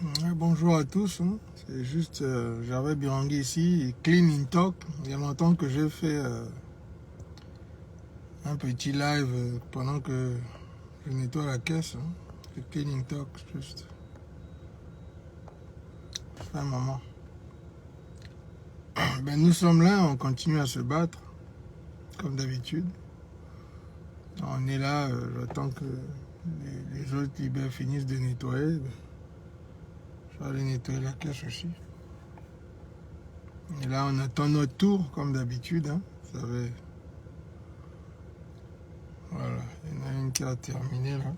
Ouais, bonjour à tous, hein. C'est juste, j'avais Birangué ici, Clean in Talk. Il y a longtemps que j'ai fait un petit live pendant que je nettoie la caisse, hein. C'est Clean in Talk, juste. Ça fait un moment. Ben, nous sommes là, on continue à se battre, comme d'habitude. On est là, j'attends que les autres libères finissent de nettoyer. Ben, je vais aller nettoyer la caisse aussi. Et là, on attend notre tour, comme d'habitude, hein. Vous savez, voilà, il y en a une qui a terminé là.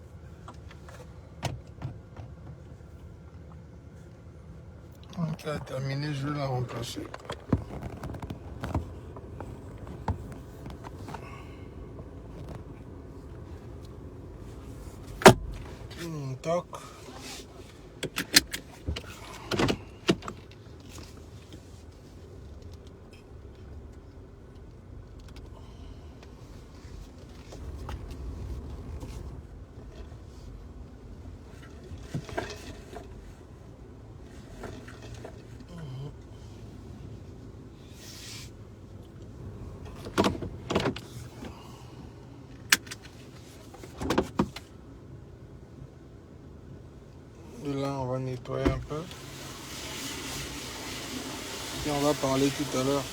Une qui a terminé, je vais la remplacer. Clean Talk. Et là, on va nettoyer un peu. Et on va parler tout à l'heure.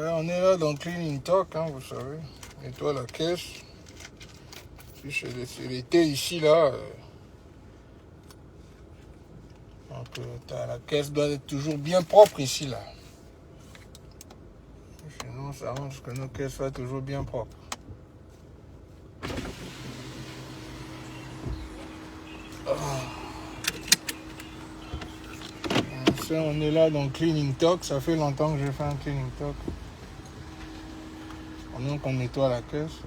Ouais, on est là dans Cleaning Talk, hein, vous savez. Nettoie la caisse. C'est l'été ici, là. Donc, la caisse doit être toujours bien propre ici, là. Chez nous, on s'arrange que nos caisses soient toujours bien propres. On est là dans Cleaning Talk. Ça fait longtemps que j'ai fait un Cleaning Talk. Pendant qu'on nettoie la caisse,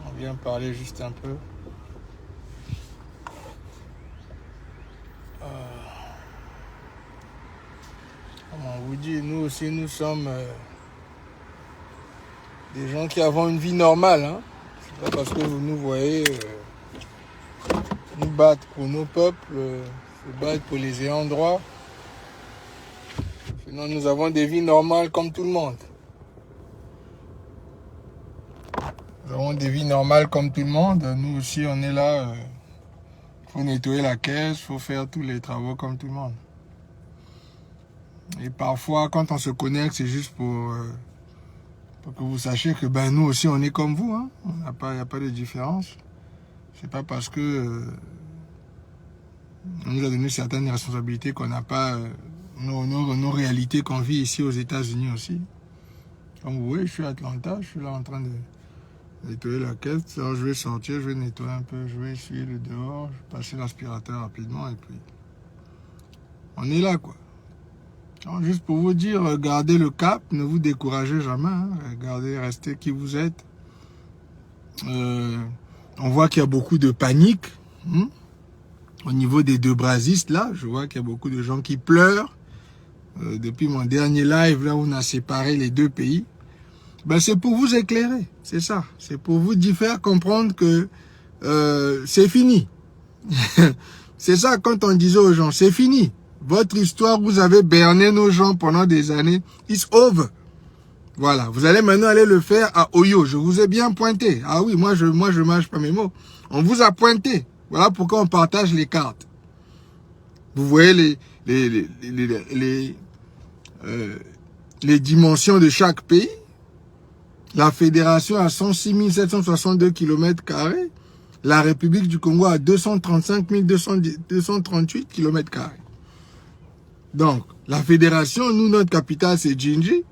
on vient parler juste un peu. Comme on vous dit, nous aussi, nous sommes des gens qui avons une vie normale. Hein. C'est pas parce que vous nous voyez nous battre pour nos peuples, se battre pour les ayants droit. Sinon, nous avons des vies normales comme tout le monde. Nous avons des vies normales comme tout le monde. Nous aussi, on est là. Faut nettoyer la caisse, faut faire tous les travaux comme tout le monde. Et parfois, quand on se connecte, c'est juste pour que vous sachiez que nous aussi, on est comme vous. Hein. Il n'y a pas de différence. C'est pas parce que on nous a donné certaines responsabilités qu'on n'a pas nos réalités qu'on vit ici aux États-Unis aussi. Comme vous voyez, je suis à Atlanta, je suis là en train de nettoyer la caisse. Alors, je vais sortir, je vais nettoyer un peu, je vais essuyer le dehors, je vais passer l'aspirateur rapidement et puis on est là, quoi. Alors, juste pour vous dire, gardez le cap, ne vous découragez jamais, hein. Restez qui vous êtes. On voit qu'il y a beaucoup de panique. Au niveau des deux brasistes, là, je vois qu'il y a beaucoup de gens qui pleurent. Depuis mon dernier live, là, où on a séparé les deux pays. C'est pour vous éclairer, c'est ça. C'est pour vous faire comprendre que c'est fini. C'est ça, quand on disait aux gens, c'est fini. Votre histoire, vous avez berné nos gens pendant des années. It's over. Voilà, vous allez maintenant aller le faire à Oyo. Je vous ai bien pointé. Ah oui, moi je mâche pas mes mots. On vous a pointé. Voilà pourquoi on partage les cartes. Vous voyez les dimensions de chaque pays. La fédération a 106 762 km². La République du Congo a 235 238 km². Donc, la fédération, nous, notre capitale, c'est Jinji.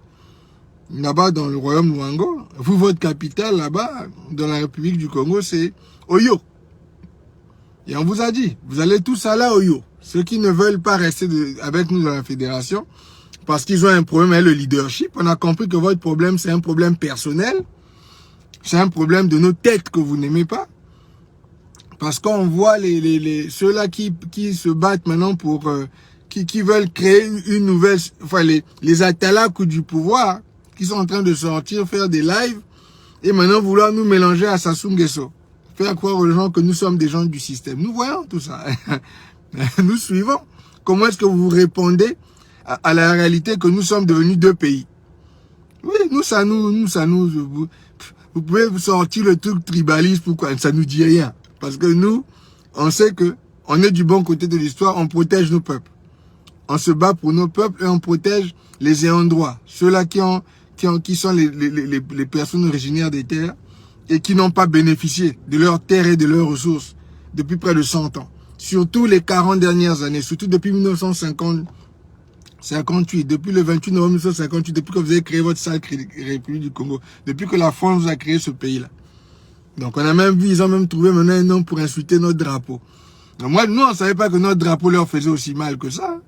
Là-bas, dans le royaume Luango. Vous, votre capitale, là-bas, dans la République du Congo, c'est Oyo. Et on vous a dit, vous allez tous aller à Oyo. Ceux qui ne veulent pas rester avec nous dans la fédération, parce qu'ils ont un problème avec le leadership, on a compris que votre problème, c'est un problème personnel. C'est un problème de nos têtes que vous n'aimez pas. Parce qu'on voit ceux-là qui se battent maintenant pour... qui veulent créer une nouvelle... Enfin, les Atalaku du pouvoir, qui sont en train de sortir, faire des lives, et maintenant vouloir nous mélanger à Sassou Nguesso. Faire croire aux gens que nous sommes des gens du système. Nous voyons tout ça. Nous suivons. Comment est-ce que vous répondez à la réalité que nous sommes devenus deux pays? Oui, vous pouvez sortir le truc tribaliste, pourquoi? Ça nous dit rien. Parce que nous, on sait que on est du bon côté de l'histoire, on protège nos peuples. On se bat pour nos peuples et on protège les ayants droit. Ceux-là qui sont les personnes originaires des terres et qui n'ont pas bénéficié de leurs terres et de leurs ressources depuis près de 100 ans. Surtout les 40 dernières années, surtout depuis 1958, depuis le 28 novembre 1958, depuis que vous avez créé votre sale République du Congo, depuis que la France vous a créé ce pays-là. Donc on a même vu, ils ont même trouvé maintenant un nom pour insulter notre drapeau. Donc nous, on ne savait pas que notre drapeau leur faisait aussi mal que ça.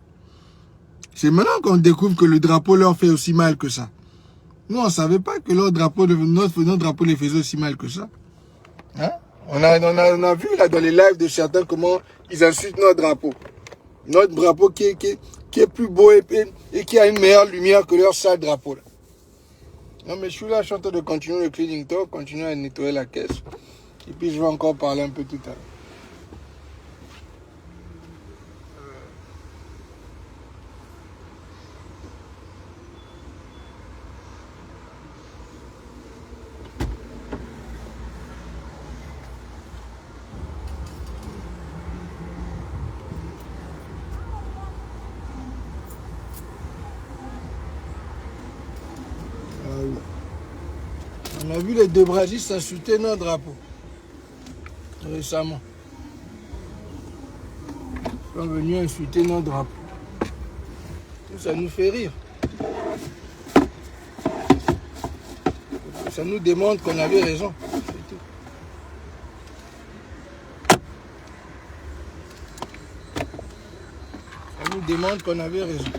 C'est maintenant qu'on découvre que le drapeau leur fait aussi mal que ça. Nous, on ne savait pas que notre drapeau les faisait aussi mal que ça. Hein? On a vu là dans les lives de certains comment ils insultent notre drapeau. Notre drapeau qui est plus beau et qui a une meilleure lumière que leur sale drapeau. Là. Non, mais je suis là, je suis en train de continuer le cleaning talk, continuer à nettoyer la caisse. Et puis je vais encore parler un peu tout à l'heure. oui. On a vu les Debragistes insulter notre drapeau récemment. Ils sont venus insulter notre drapeau. Tout ça nous fait rire. Ça nous démontre qu'on avait raison. C'est tout. Ça nous démontre qu'on avait raison.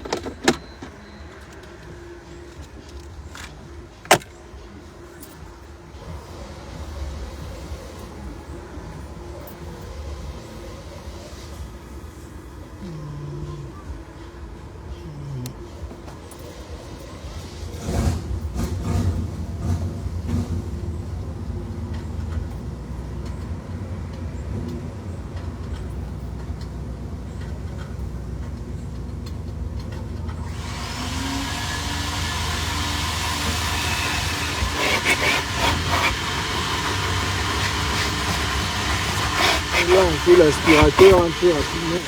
Là, on fait l'aspirateur un peu rapidement.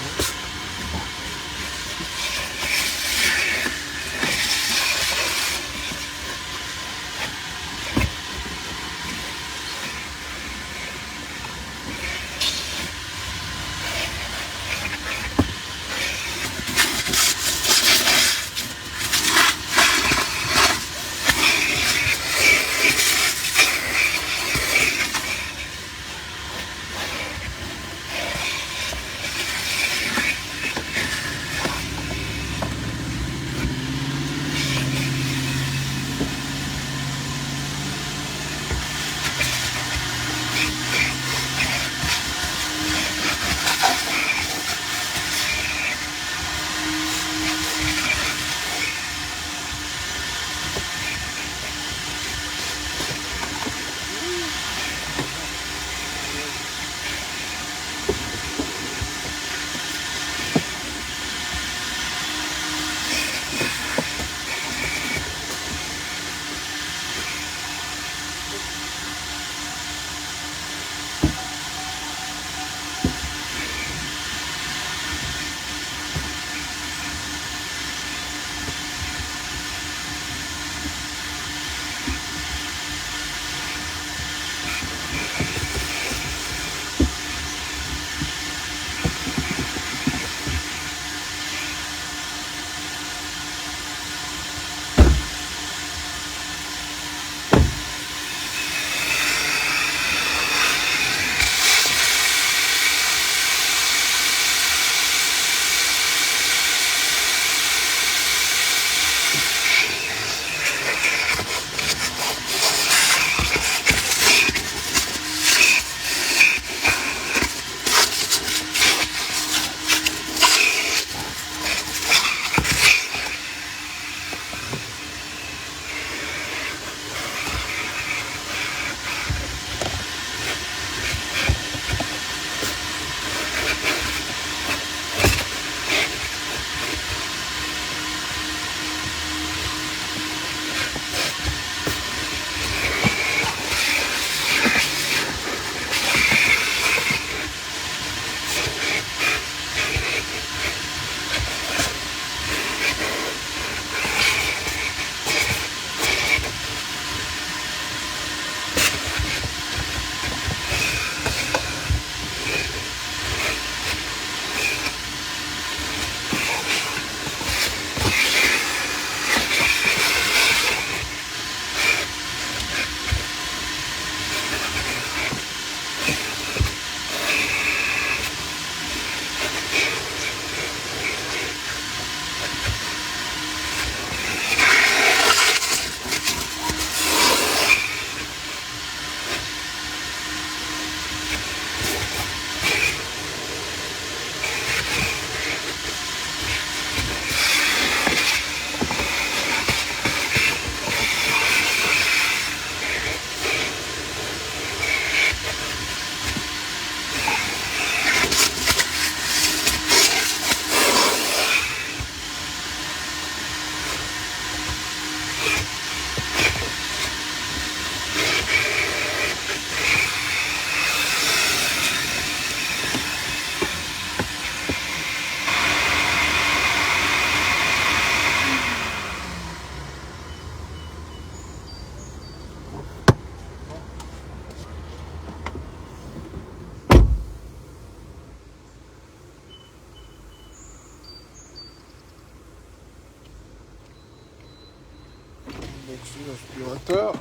l'aspirateur.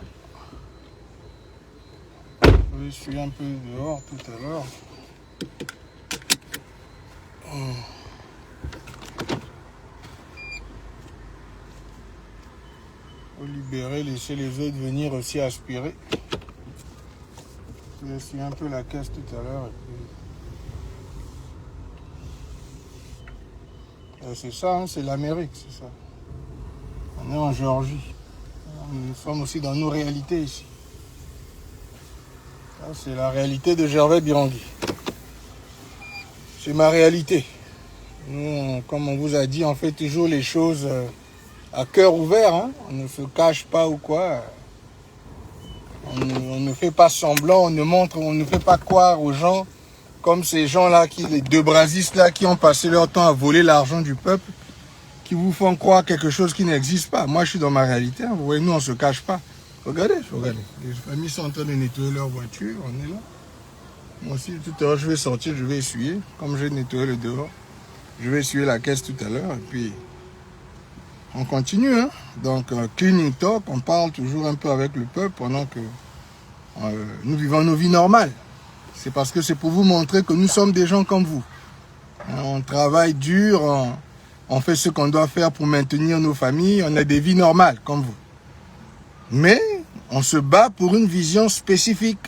Je suis un peu dehors tout à l'heure. Faut libérer, laisser les autres venir aussi aspirer. J'ai essuyé un peu la caisse tout à l'heure. C'est ça, hein, c'est l'Amérique, c'est ça. On est en Géorgie. Nous sommes aussi dans nos réalités ici. C'est la réalité de Gervais Birangui. C'est ma réalité. Nous, comme on vous a dit, on fait toujours les choses à cœur ouvert. Hein. On ne se cache pas ou quoi. On ne fait pas semblant, on ne fait pas croire aux gens comme ces gens-là, les deux brasistes là qui ont passé leur temps à voler l'argent du peuple, qui vous font croire quelque chose qui n'existe pas. Moi, je suis dans ma réalité. Hein. Vous voyez, nous, on ne se cache pas. Regardez. Les familles sont en train de nettoyer leur voiture. On est là. Moi aussi, tout à l'heure, je vais sortir, je vais essuyer. Comme j'ai nettoyé le dehors, je vais essuyer la caisse tout à l'heure. Et puis, on continue. Hein. Donc, cleaning talk, on parle toujours un peu avec le peuple pendant que nous vivons nos vies normales. C'est parce que c'est pour vous montrer que nous sommes des gens comme vous. Hein, on travaille dur, on fait ce qu'on doit faire pour maintenir nos familles. On a des vies normales comme vous. Mais on se bat pour une vision spécifique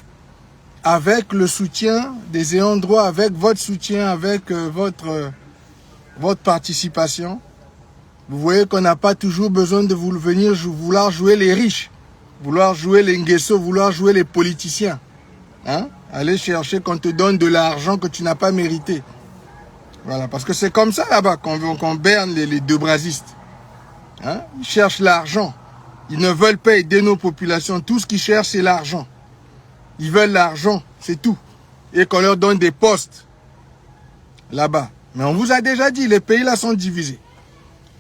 avec le soutien des ayants droit, avec votre soutien, avec votre participation. Vous voyez qu'on n'a pas toujours besoin de vouloir jouer les riches, vouloir jouer les Nguesso, vouloir jouer les politiciens. Hein? Aller chercher qu'on te donne de l'argent que tu n'as pas mérité. Voilà, parce que c'est comme ça là-bas qu'on berne les deux brasistes. Hein? Ils cherchent l'argent. Ils ne veulent pas aider nos populations. Tout ce qu'ils cherchent, c'est l'argent. Ils veulent l'argent, c'est tout. Et qu'on leur donne des postes là-bas. Mais on vous a déjà dit, les pays là sont divisés.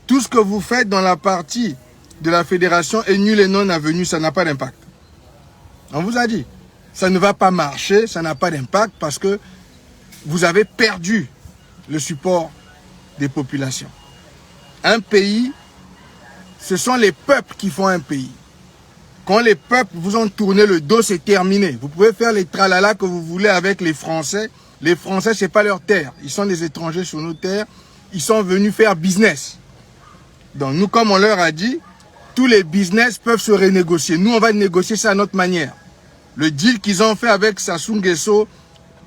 Tout ce que vous faites dans la partie de la fédération est nul et non avenu, ça n'a pas d'impact. On vous a dit, ça ne va pas marcher, ça n'a pas d'impact parce que vous avez perdu le support des populations. Un pays, ce sont les peuples qui font un pays. Quand les peuples vous ont tourné le dos, c'est terminé. Vous pouvez faire les tralala que vous voulez avec les Français. Les Français, ce n'est pas leur terre. Ils sont des étrangers sur nos terres. Ils sont venus faire business. Donc nous, comme on leur a dit, tous les business peuvent se renégocier. Nous, on va négocier ça à notre manière. Le deal qu'ils ont fait avec Sassou Nguesso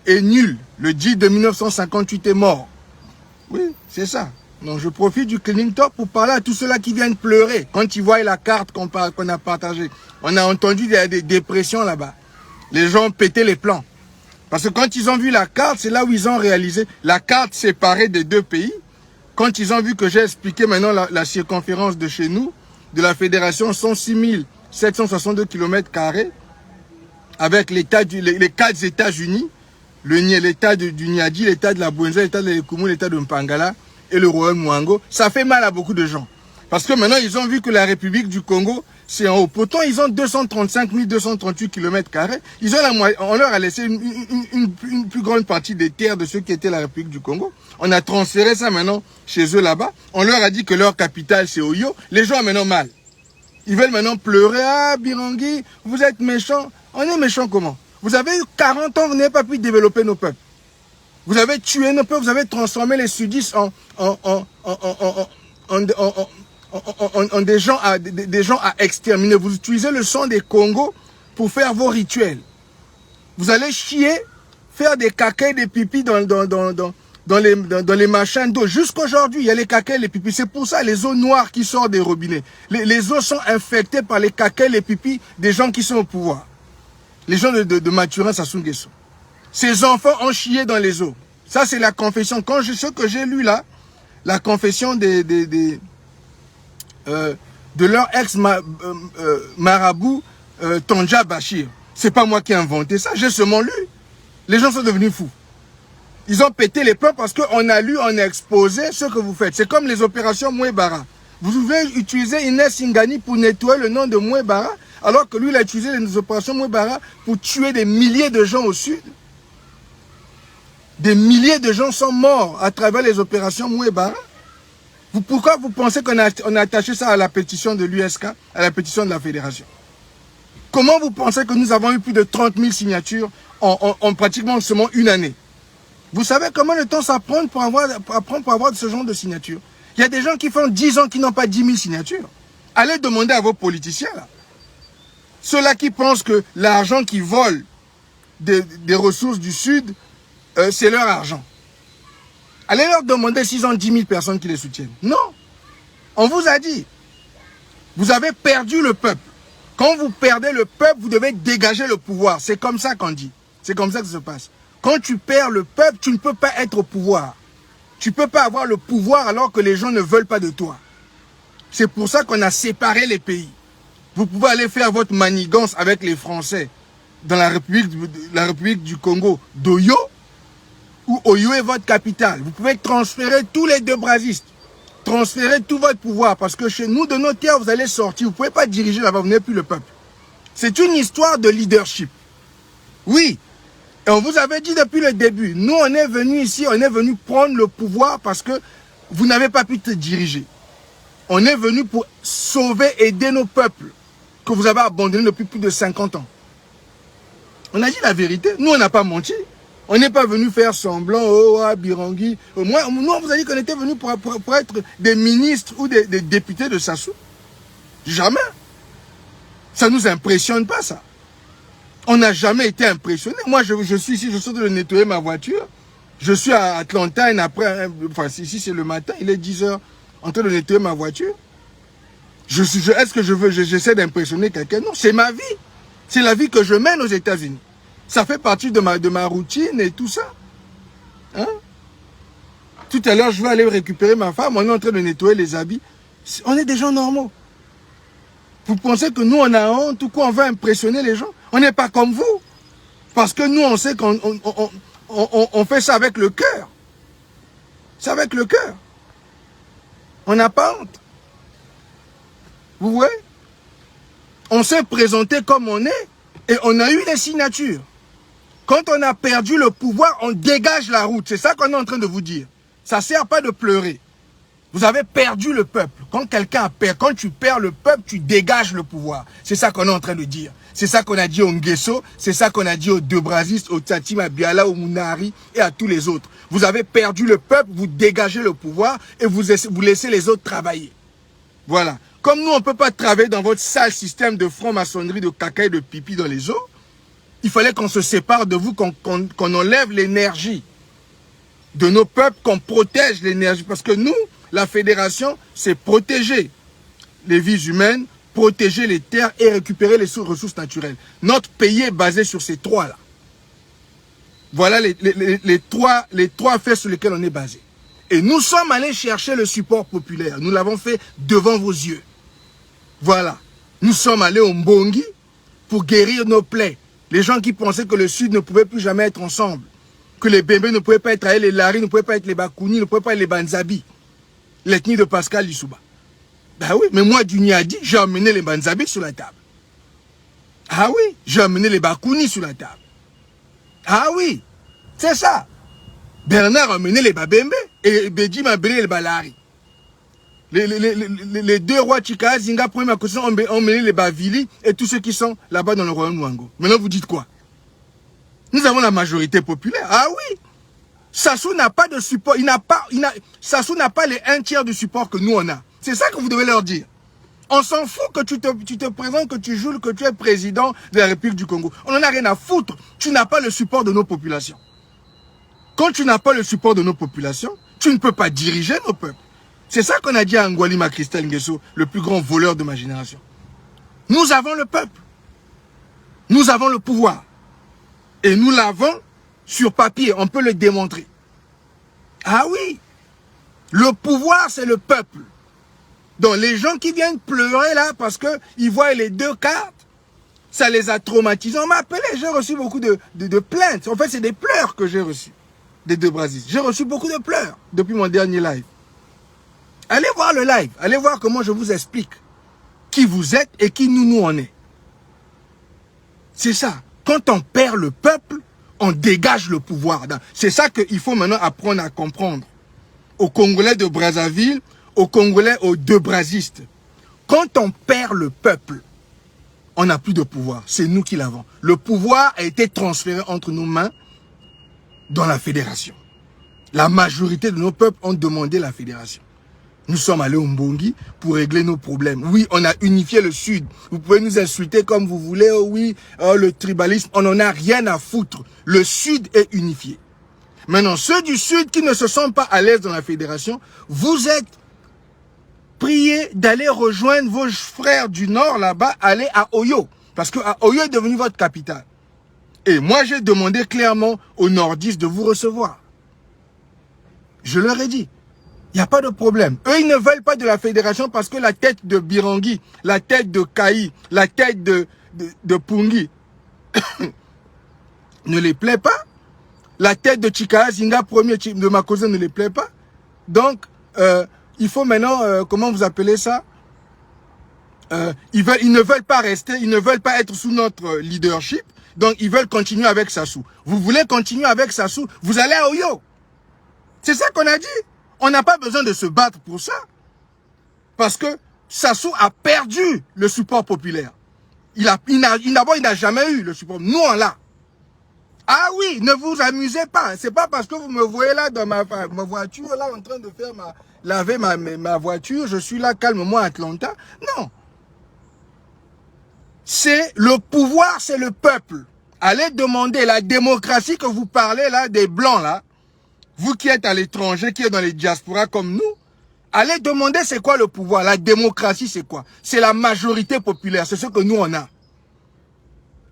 est nul. Le deal de 1958 est mort. Oui, c'est ça. Donc je profite du cleaning talk pour parler à tous ceux-là qui viennent pleurer quand ils voient la carte qu'on a partagée. On a entendu des dépressions là-bas. Les gens ont pété les plans. Parce que quand ils ont vu la carte, c'est là où ils ont réalisé la carte séparée des deux pays. Quand ils ont vu que j'ai expliqué maintenant la circonférence de chez nous, de la fédération, sont 6762 km², avec les 4 États-Unis, l'État du Niadi, l'État de la Bouenza, l'État de l'Ekumu, l'État de Mpangala et le Royaume Mwango. Ça fait mal à beaucoup de gens. Parce que maintenant, ils ont vu que la République du Congo, c'est en haut. Pourtant, ils ont 235 238 km². On leur a laissé une plus grande partie des terres de ceux qui étaient la République du Congo. On a transféré ça maintenant chez eux là-bas. On leur a dit que leur capitale, c'est Oyo. Les gens ont maintenant mal. Ils veulent maintenant pleurer. Ah, Birangui, vous êtes méchants. On est méchants comment? Vous avez eu 40 ans, vous n'avez pas pu développer nos peuples. Vous avez tué nos peuples, vous avez transformé les sudistes en des gens à exterminer. Vous utilisez le sang des Congos pour faire vos rituels. Vous allez chier, faire des caca et des pipis dans les machins d'eau. Jusqu'aujourd'hui, il y a les caca et les pipis. C'est pour ça les eaux noires qui sortent des robinets. Les eaux sont infectées par les caca et les pipis des gens qui sont au pouvoir. Les gens de Mathurin Sassou Nguesso. Ces enfants ont chié dans les eaux. Ça, c'est la confession. Ce que j'ai lu là, la confession de leur ex-marabout Tandja Bachir. C'est pas moi qui ai inventé ça, j'ai seulement lu. Les gens sont devenus fous. Ils ont pété les plans parce qu'on a lu, on a exposé ce que vous faites. C'est comme les opérations Mouébara. Vous pouvez utiliser Inès Ingani pour nettoyer le nom de Mouébara, alors que lui, il a utilisé les opérations Mouébara pour tuer des milliers de gens au sud. Des milliers de gens sont morts à travers les opérations Mouébara. Pourquoi vous pensez qu'on a attaché ça à la pétition de l'USK, à la pétition de la Fédération? Comment vous pensez que nous avons eu plus de 30 000 signatures en pratiquement seulement une année? Vous savez combien de temps ça prend pour avoir ce genre de signatures? Il y a des gens qui font 10 ans qui n'ont pas 10 000 signatures. Allez demander à vos politiciens, là. Ceux-là qui pensent que l'argent qu'ils volent des ressources du Sud, c'est leur argent. Allez leur demander s'ils ont 10 000 personnes qui les soutiennent. Non. On vous a dit. Vous avez perdu le peuple. Quand vous perdez le peuple, vous devez dégager le pouvoir. C'est comme ça qu'on dit. C'est comme ça que ça se passe. Quand tu perds le peuple, tu ne peux pas être au pouvoir. Tu ne peux pas avoir le pouvoir alors que les gens ne veulent pas de toi. C'est pour ça qu'on a séparé les pays. Vous pouvez aller faire votre manigance avec les Français dans la République du Congo d'Oyo, où Oyo est votre capitale. Vous pouvez transférer tous les deux brasistes. Transférer tout votre pouvoir. Parce que chez nous, de nos terres, vous allez sortir. Vous ne pouvez pas diriger là-bas, vous n'êtes plus le peuple. C'est une histoire de leadership. Oui. Et on vous avait dit depuis le début, nous on est venus ici, on est venus prendre le pouvoir parce que vous n'avez pas pu te diriger. On est venu pour sauver, aider nos peuples que vous avez abandonnés depuis plus de 50 ans. On a dit la vérité, nous on n'a pas menti. On n'est pas venu faire semblant, oh, Birangui. Nous on vous a dit qu'on était venu pour être des ministres ou des députés de Sassou. Jamais. Ça ne nous impressionne pas ça. On n'a jamais été impressionné. Moi, je suis ici, je suis en train de nettoyer ma voiture. Je suis à Atlanta, et après, enfin, ici c'est le matin, il est 10 h, en train de nettoyer ma voiture. Est-ce que j'essaie d'impressionner quelqu'un? Non, c'est ma vie. C'est la vie que je mène aux États-Unis. Ça fait partie de ma routine et tout ça. Hein? Tout à l'heure, je vais aller récupérer ma femme, on est en train de nettoyer les habits. On est des gens normaux. Vous pensez que nous, on a honte ou quoi, on veut impressionner les gens? On n'est pas comme vous. Parce que nous, on sait qu'on fait ça avec le cœur. C'est avec le cœur. On n'a pas honte. Vous voyez? On s'est présenté comme on est et on a eu les signatures. Quand on a perdu le pouvoir, on dégage la route. C'est ça qu'on est en train de vous dire. Ça ne sert pas de pleurer. Vous avez perdu le peuple. Quand quand tu perds le peuple, tu dégages le pouvoir. C'est ça qu'on est en train de dire. C'est ça qu'on a dit au Nguesso, c'est ça qu'on a dit aux deux brasistes, au Tsatima Biala, au Mounari et à tous les autres. Vous avez perdu le peuple, vous dégagez le pouvoir et vous laissez les autres travailler. Voilà. Comme nous, on ne peut pas travailler dans votre sale système de franc-maçonnerie, de caca et de pipi dans les eaux, il fallait qu'on se sépare de vous, qu'on enlève l'énergie de nos peuples, qu'on protège l'énergie. Parce que nous, la fédération, c'est protéger les vies humaines, protéger les terres et récupérer les ressources naturelles. Notre pays est basé sur ces trois-là. Voilà les trois faits sur lesquels on est basé. Et nous sommes allés chercher le support populaire. Nous l'avons fait devant vos yeux. Voilà. Nous sommes allés au Mbongi pour guérir nos plaies. Les gens qui pensaient que le Sud ne pouvait plus jamais être ensemble. Que les Bembé ne pouvaient pas être avec les Lari, ne pouvaient pas être les Bakouni, ne pouvaient pas être les Banzabi. L'ethnie de Pascal Lissouba. Ben oui, mais moi, du Niadi, j'ai amené les Banzabi sur la table. Ah oui, j'ai amené les Bakouni sur la table. Ah oui, c'est ça. Bernard a amené les Babembe et Bédi m'a amené les Balari. Les deux rois Chika, Zinga, première question, ont mené les Bavili et tous ceux qui sont là-bas dans le royaume Nwango. Maintenant, vous dites quoi? Nous avons la majorité populaire. Ah oui. Sassou n'a pas de support. Sassou n'a pas les 1/3 du support que nous on a. C'est ça que vous devez leur dire. On s'en fout que tu te présentes, que tu joues, que tu es président de la République du Congo. On n'en a rien à foutre. Tu n'as pas le support de nos populations. Quand tu n'as pas le support de nos populations, tu ne peux pas diriger nos peuples. C'est ça qu'on a dit à Ngwalima Christelle Nguesso, le plus grand voleur de ma génération. Nous avons le peuple. Nous avons le pouvoir. Et nous l'avons sur papier. On peut le démontrer. Ah oui. Le pouvoir, c'est le peuple. Donc les gens qui viennent pleurer là parce qu'ils voient les deux cartes, ça les a traumatisés. On m'a appelé, j'ai reçu beaucoup de plaintes. En fait, c'est des pleurs que j'ai reçus des deux brasistes. J'ai reçu beaucoup de pleurs depuis mon dernier live. Allez voir le live. Allez voir comment je vous explique qui vous êtes et qui nous on est. C'est ça. Quand on perd le peuple, on dégage le pouvoir. C'est ça qu'il faut maintenant apprendre à comprendre. Aux Congolais de Brazzaville, aux Congolais, aux deux brasistes. Quand on perd le peuple, on n'a plus de pouvoir. C'est nous qui l'avons. Le pouvoir a été transféré entre nos mains dans la fédération. La majorité de nos peuples ont demandé la fédération. Nous sommes allés au Mbongi pour régler nos problèmes. Oui, on a unifié le Sud. Vous pouvez nous insulter comme vous voulez. Oh oui, oh, le tribalisme, on n'en a rien à foutre. Le Sud est unifié. Maintenant, ceux du Sud qui ne se sentent pas à l'aise dans la fédération, vous êtes priés d'aller rejoindre vos frères du Nord là-bas, aller à Oyo. Parce que Oyo est devenu votre capitale. Et moi, j'ai demandé clairement aux nordistes de vous recevoir. Je leur ai dit. Il n'y a pas de problème. Eux, ils ne veulent pas de la fédération parce que la tête de Birangui, la tête de Kaï, la tête de Pungi ne les plaît pas. La tête de Chikaya Zinga, premier de Makosa, ne les plaît pas. Donc, il faut maintenant, comment vous appelez ça? Ils ne veulent pas rester, ils ne veulent pas être sous notre leadership. Donc, ils veulent continuer avec Sassou. Vous voulez continuer avec Sassou, vous allez à Oyo. C'est ça qu'on a dit. On n'a pas besoin de se battre pour ça. Parce que Sassou a perdu le support populaire. Il n'a jamais eu le support. Nous, on l'a. Ah oui, ne vous amusez pas. C'est pas parce que vous me voyez là dans ma voiture, là en train de faire laver ma voiture, je suis là calmement à Atlanta. Non. C'est le pouvoir, c'est le peuple. Allez demander la démocratie que vous parlez là, des blancs là. Vous qui êtes à l'étranger, qui êtes dans les diasporas comme nous, allez demander c'est quoi le pouvoir. La démocratie, c'est quoi? C'est la majorité populaire. C'est ce que nous, on a.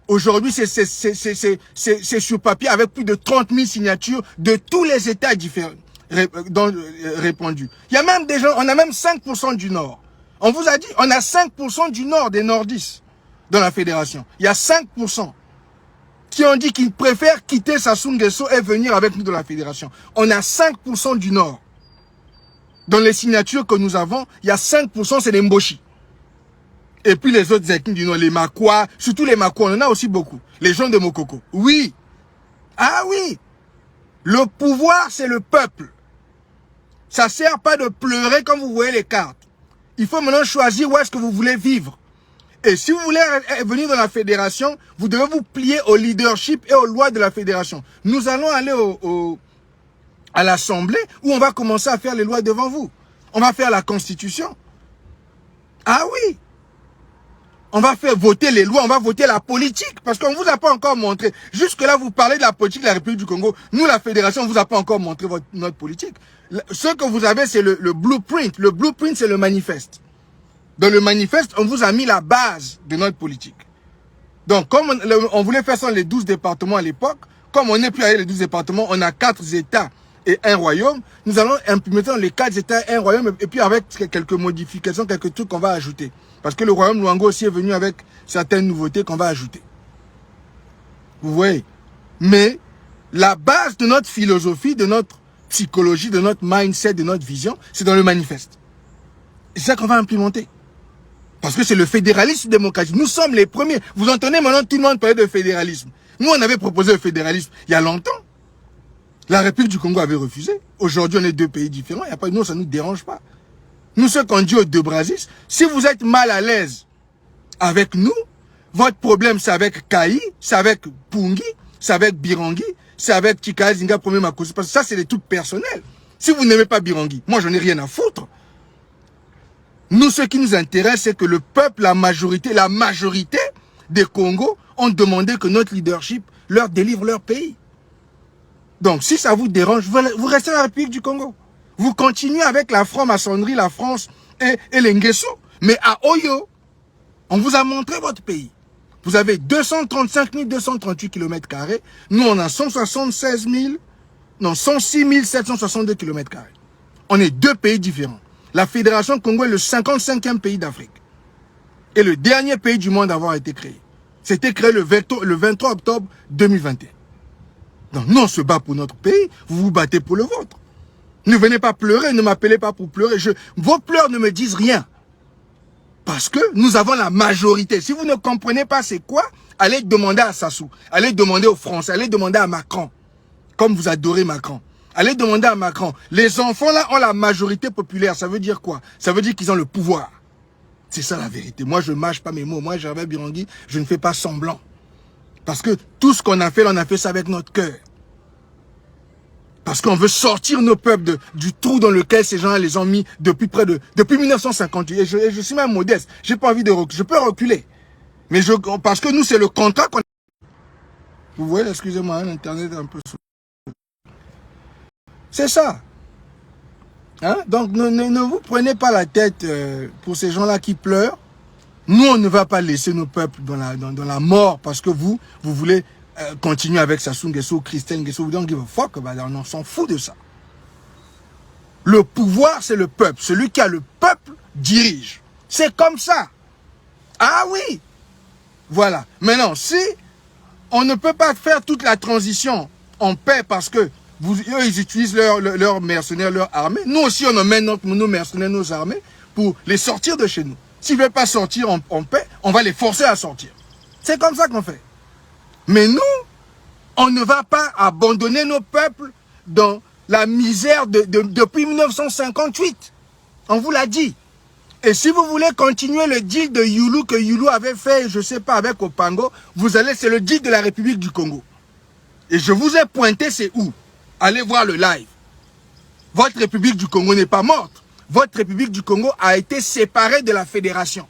Aujourd'hui, c'est sur papier avec plus de 30 000 signatures de tous les États différents répandus. Il y a même des gens, on a même 5% du Nord. On vous a dit, on a 5% du Nord, des Nordistes dans la fédération. Il y a 5%. Qui ont dit qu'ils préfèrent quitter Sassou Nguesso et venir avec nous dans la fédération. On a 5% du Nord. Dans les signatures que nous avons, il y a 5%, c'est les Mboshi. Et puis les autres ethnies du Nord, les Makwa, surtout les Makwa, on en a aussi beaucoup. Les gens de Mokoko. Oui. Ah oui. Le pouvoir, c'est le peuple. Ça ne sert pas de pleurer quand vous voyez les cartes. Il faut maintenant choisir où est-ce que vous voulez vivre. Et si vous voulez venir dans la fédération, vous devez vous plier au leadership et aux lois de la fédération. Nous allons aller à l'Assemblée où on va commencer à faire les lois devant vous. On va faire la Constitution. Ah oui. On va faire voter les lois, on va voter la politique. Parce qu'on ne vous a pas encore montré. Jusque-là, vous parlez de la politique de la République du Congo. Nous, la fédération, on ne vous a pas encore montré notre politique. Ce que vous avez, c'est le blueprint. Le blueprint, c'est le manifeste. Dans le manifeste, on vous a mis la base de notre politique. Donc, comme on voulait faire ça dans les 12 départements à l'époque, comme on n'est plus avec les 12 départements, on a 4 États et un royaume. Nous allons implémenter dans les 4 États et un royaume, et puis avec quelques modifications, quelques trucs qu'on va ajouter. Parce que le royaume Luango aussi est venu avec certaines nouveautés qu'on va ajouter. Vous voyez? Mais la base de notre philosophie, de notre psychologie, de notre mindset, de notre vision, c'est dans le manifeste. Et c'est ça qu'on va implémenter. Parce que c'est le fédéralisme démocratique. Nous sommes les premiers. Vous entendez maintenant tout le monde parler de fédéralisme. Nous, on avait proposé le fédéralisme il y a longtemps. La République du Congo avait refusé. Aujourd'hui, on est 2 pays différents. Il y a pas, nous, ça ne nous dérange pas. Nous, ce qu'on dit aux deux Brasis, si vous êtes mal à l'aise avec nous, votre problème, c'est avec Kaï, c'est avec Pungi, c'est avec Birangui, c'est avec Chikaya Zinga, premier Makosi. Parce que ça, c'est des trucs personnels. Si vous n'aimez pas Birangui, moi, j'en ai rien à foutre. Nous, ce qui nous intéresse, c'est que le peuple, la majorité des Congos ont demandé que notre leadership leur délivre leur pays. Donc, si ça vous dérange, vous restez dans la République du Congo. Vous continuez avec la franc-maçonnerie, la France et les Nguesso. Mais à Oyo, on vous a montré votre pays. Vous avez 235 238 km². Nous, on a 106 762 km². On est 2 pays différents. La Fédération Congo est le 55e pays d'Afrique. Et le dernier pays du monde à avoir été créé. C'était créé le 23 octobre 2021. Donc nous, on se bat pour notre pays, vous vous battez pour le vôtre. Ne venez pas pleurer, ne m'appelez pas pour pleurer. Vos pleurs ne me disent rien. Parce que nous avons la majorité. Si vous ne comprenez pas c'est quoi, allez demander à Sassou, allez demander aux Français, allez demander à Macron. Comme vous adorez Macron. Allez demander à Macron. Les enfants là ont la majorité populaire. Ça veut dire quoi? Ça veut dire qu'ils ont le pouvoir. C'est ça la vérité. Moi, je ne mâche pas mes mots. Moi, Gervais Birangui, je ne fais pas semblant. Parce que tout ce qu'on a fait, on a fait ça avec notre cœur. Parce qu'on veut sortir nos peuples du trou dans lequel ces gens les ont mis depuis 1958. Et je suis même modeste. J'ai pas envie de reculer. Je peux reculer. Mais parce que nous, c'est le contrat qu'on a. Vous voyez, excusez-moi, l'internet est un peu sous. C'est ça. Hein? Donc, ne vous prenez pas la tête pour ces gens-là qui pleurent. Nous, on ne va pas laisser nos peuples dans la mort parce que vous voulez continuer avec Sassou Nguesso, Christelle Nguesso. Vous don't give a fuck, on s'en fout de ça. Le pouvoir, c'est le peuple. Celui qui a le peuple dirige. C'est comme ça. Ah oui. Voilà. Maintenant, si on ne peut pas faire toute la transition en paix parce que eux, ils utilisent leurs mercenaires, leur armée. Nous aussi, on emmène nos mercenaires, nos armées pour les sortir de chez nous. S'ils ne veulent pas sortir en paix, on va les forcer à sortir. C'est comme ça qu'on fait. Mais nous, on ne va pas abandonner nos peuples dans la misère depuis 1958. On vous l'a dit. Et si vous voulez continuer le deal de Youlou que Youlou avait fait, je ne sais pas, avec Opango, c'est le deal de la République du Congo. Et je vous ai pointé, c'est où? Allez voir le live. Votre République du Congo n'est pas morte. Votre République du Congo a été séparée de la fédération.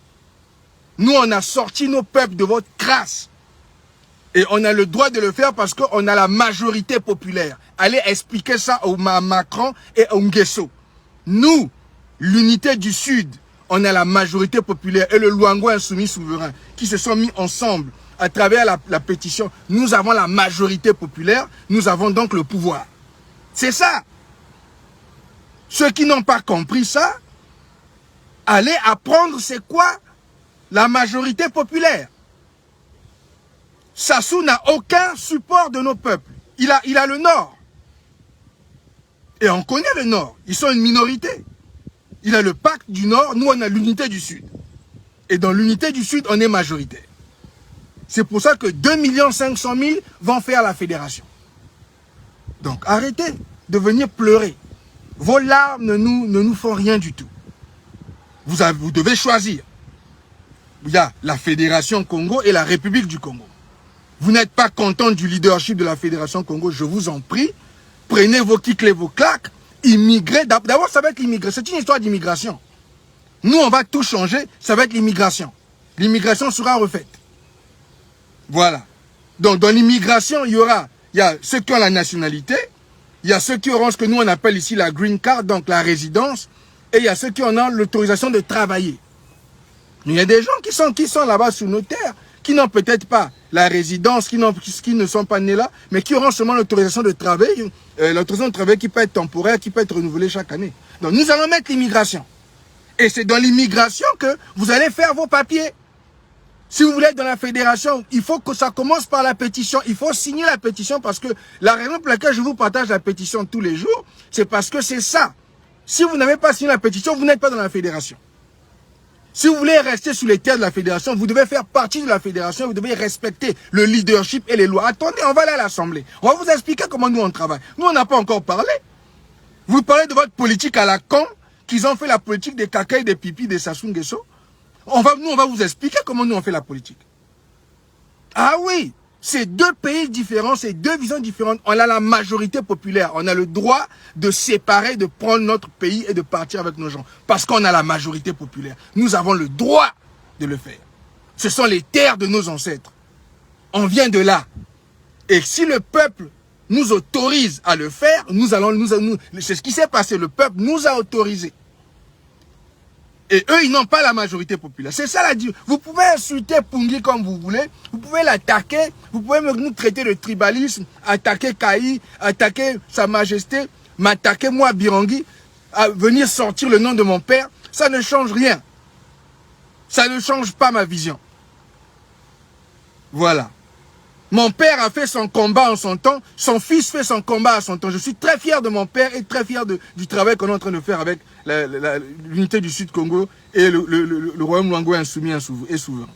Nous, on a sorti nos peuples de votre crasse. Et on a le droit de le faire parce qu'on a la majorité populaire. Allez expliquer ça à Macron et à Nguesso. Nous, l'unité du Sud, on a la majorité populaire et le Luango insoumis souverain qui se sont mis ensemble à travers la pétition. Nous avons la majorité populaire, nous avons donc le pouvoir. C'est ça. Ceux qui n'ont pas compris ça, allez apprendre c'est quoi la majorité populaire. Sassou n'a aucun support de nos peuples. Il a le Nord. Et on connaît le Nord. Ils sont une minorité. Il a le pacte du Nord, nous on a l'unité du Sud. Et dans l'unité du Sud, on est majoritaire. C'est pour ça que 2 500 000 vont faire la fédération. Donc arrêtez de venir pleurer. Vos larmes ne nous font rien du tout. Vous devez choisir. Il y a la Fédération Congo et la République du Congo. Vous n'êtes pas content du leadership de la Fédération Congo, je vous en prie. Prenez vos kicks et vos claques. Immigrez. D'abord, ça va être l'immigration. C'est une histoire d'immigration. Nous, on va tout changer. Ça va être l'immigration. L'immigration sera refaite. Voilà. Donc, dans l'immigration, il y a ceux qui ont la nationalité. Il y a ceux qui auront ce que nous, on appelle ici la green card, donc la résidence. Et il y a ceux qui en ont l'autorisation de travailler. Il y a des gens qui sont là-bas sur nos terres, qui n'ont peut-être pas la résidence, qui ne sont pas nés là, mais qui auront seulement l'autorisation de travail, l'autorisation de travail qui peut être temporaire, qui peut être renouvelée chaque année. Donc nous allons mettre l'immigration. Et c'est dans l'immigration que vous allez faire vos papiers. Si vous voulez être dans la fédération, il faut que ça commence par la pétition. Il faut signer la pétition parce que la raison pour laquelle je vous partage la pétition tous les jours, c'est parce que c'est ça. Si vous n'avez pas signé la pétition, vous n'êtes pas dans la fédération. Si vous voulez rester sous les terres de la fédération, vous devez faire partie de la fédération, vous devez respecter le leadership et les lois. Attendez, on va aller à l'Assemblée. On va vous expliquer comment nous on travaille. Nous, on n'a pas encore parlé. Vous parlez de votre politique à la con, qu'ils ont fait la politique des caca et des pipis de Sassou Nguesso. Nous, on va vous expliquer comment nous on fait la politique. Ah oui, c'est deux pays différents, c'est deux visions différentes. On a la majorité populaire. On a le droit de séparer, de prendre notre pays et de partir avec nos gens. Parce qu'on a la majorité populaire. Nous avons le droit de le faire. Ce sont les terres de nos ancêtres. On vient de là. Et si le peuple nous autorise à le faire, c'est ce qui s'est passé. Le peuple nous a autorisés. Et eux, ils n'ont pas la majorité populaire. C'est ça la différence. Vous pouvez insulter Pungui comme vous voulez. Vous pouvez l'attaquer. Vous pouvez nous traiter de tribalisme. Attaquer Kaï. Attaquer Sa Majesté. M'attaquer moi, Birangui. Venir sortir le nom de mon père. Ça ne change rien. Ça ne change pas ma vision. Voilà. Mon père a fait son combat en son temps. Son fils fait son combat à son temps. Je suis très fier de mon père et très fier du travail qu'on est en train de faire avec l'unité du Sud Congo et le royaume Luango insoumis et souverain.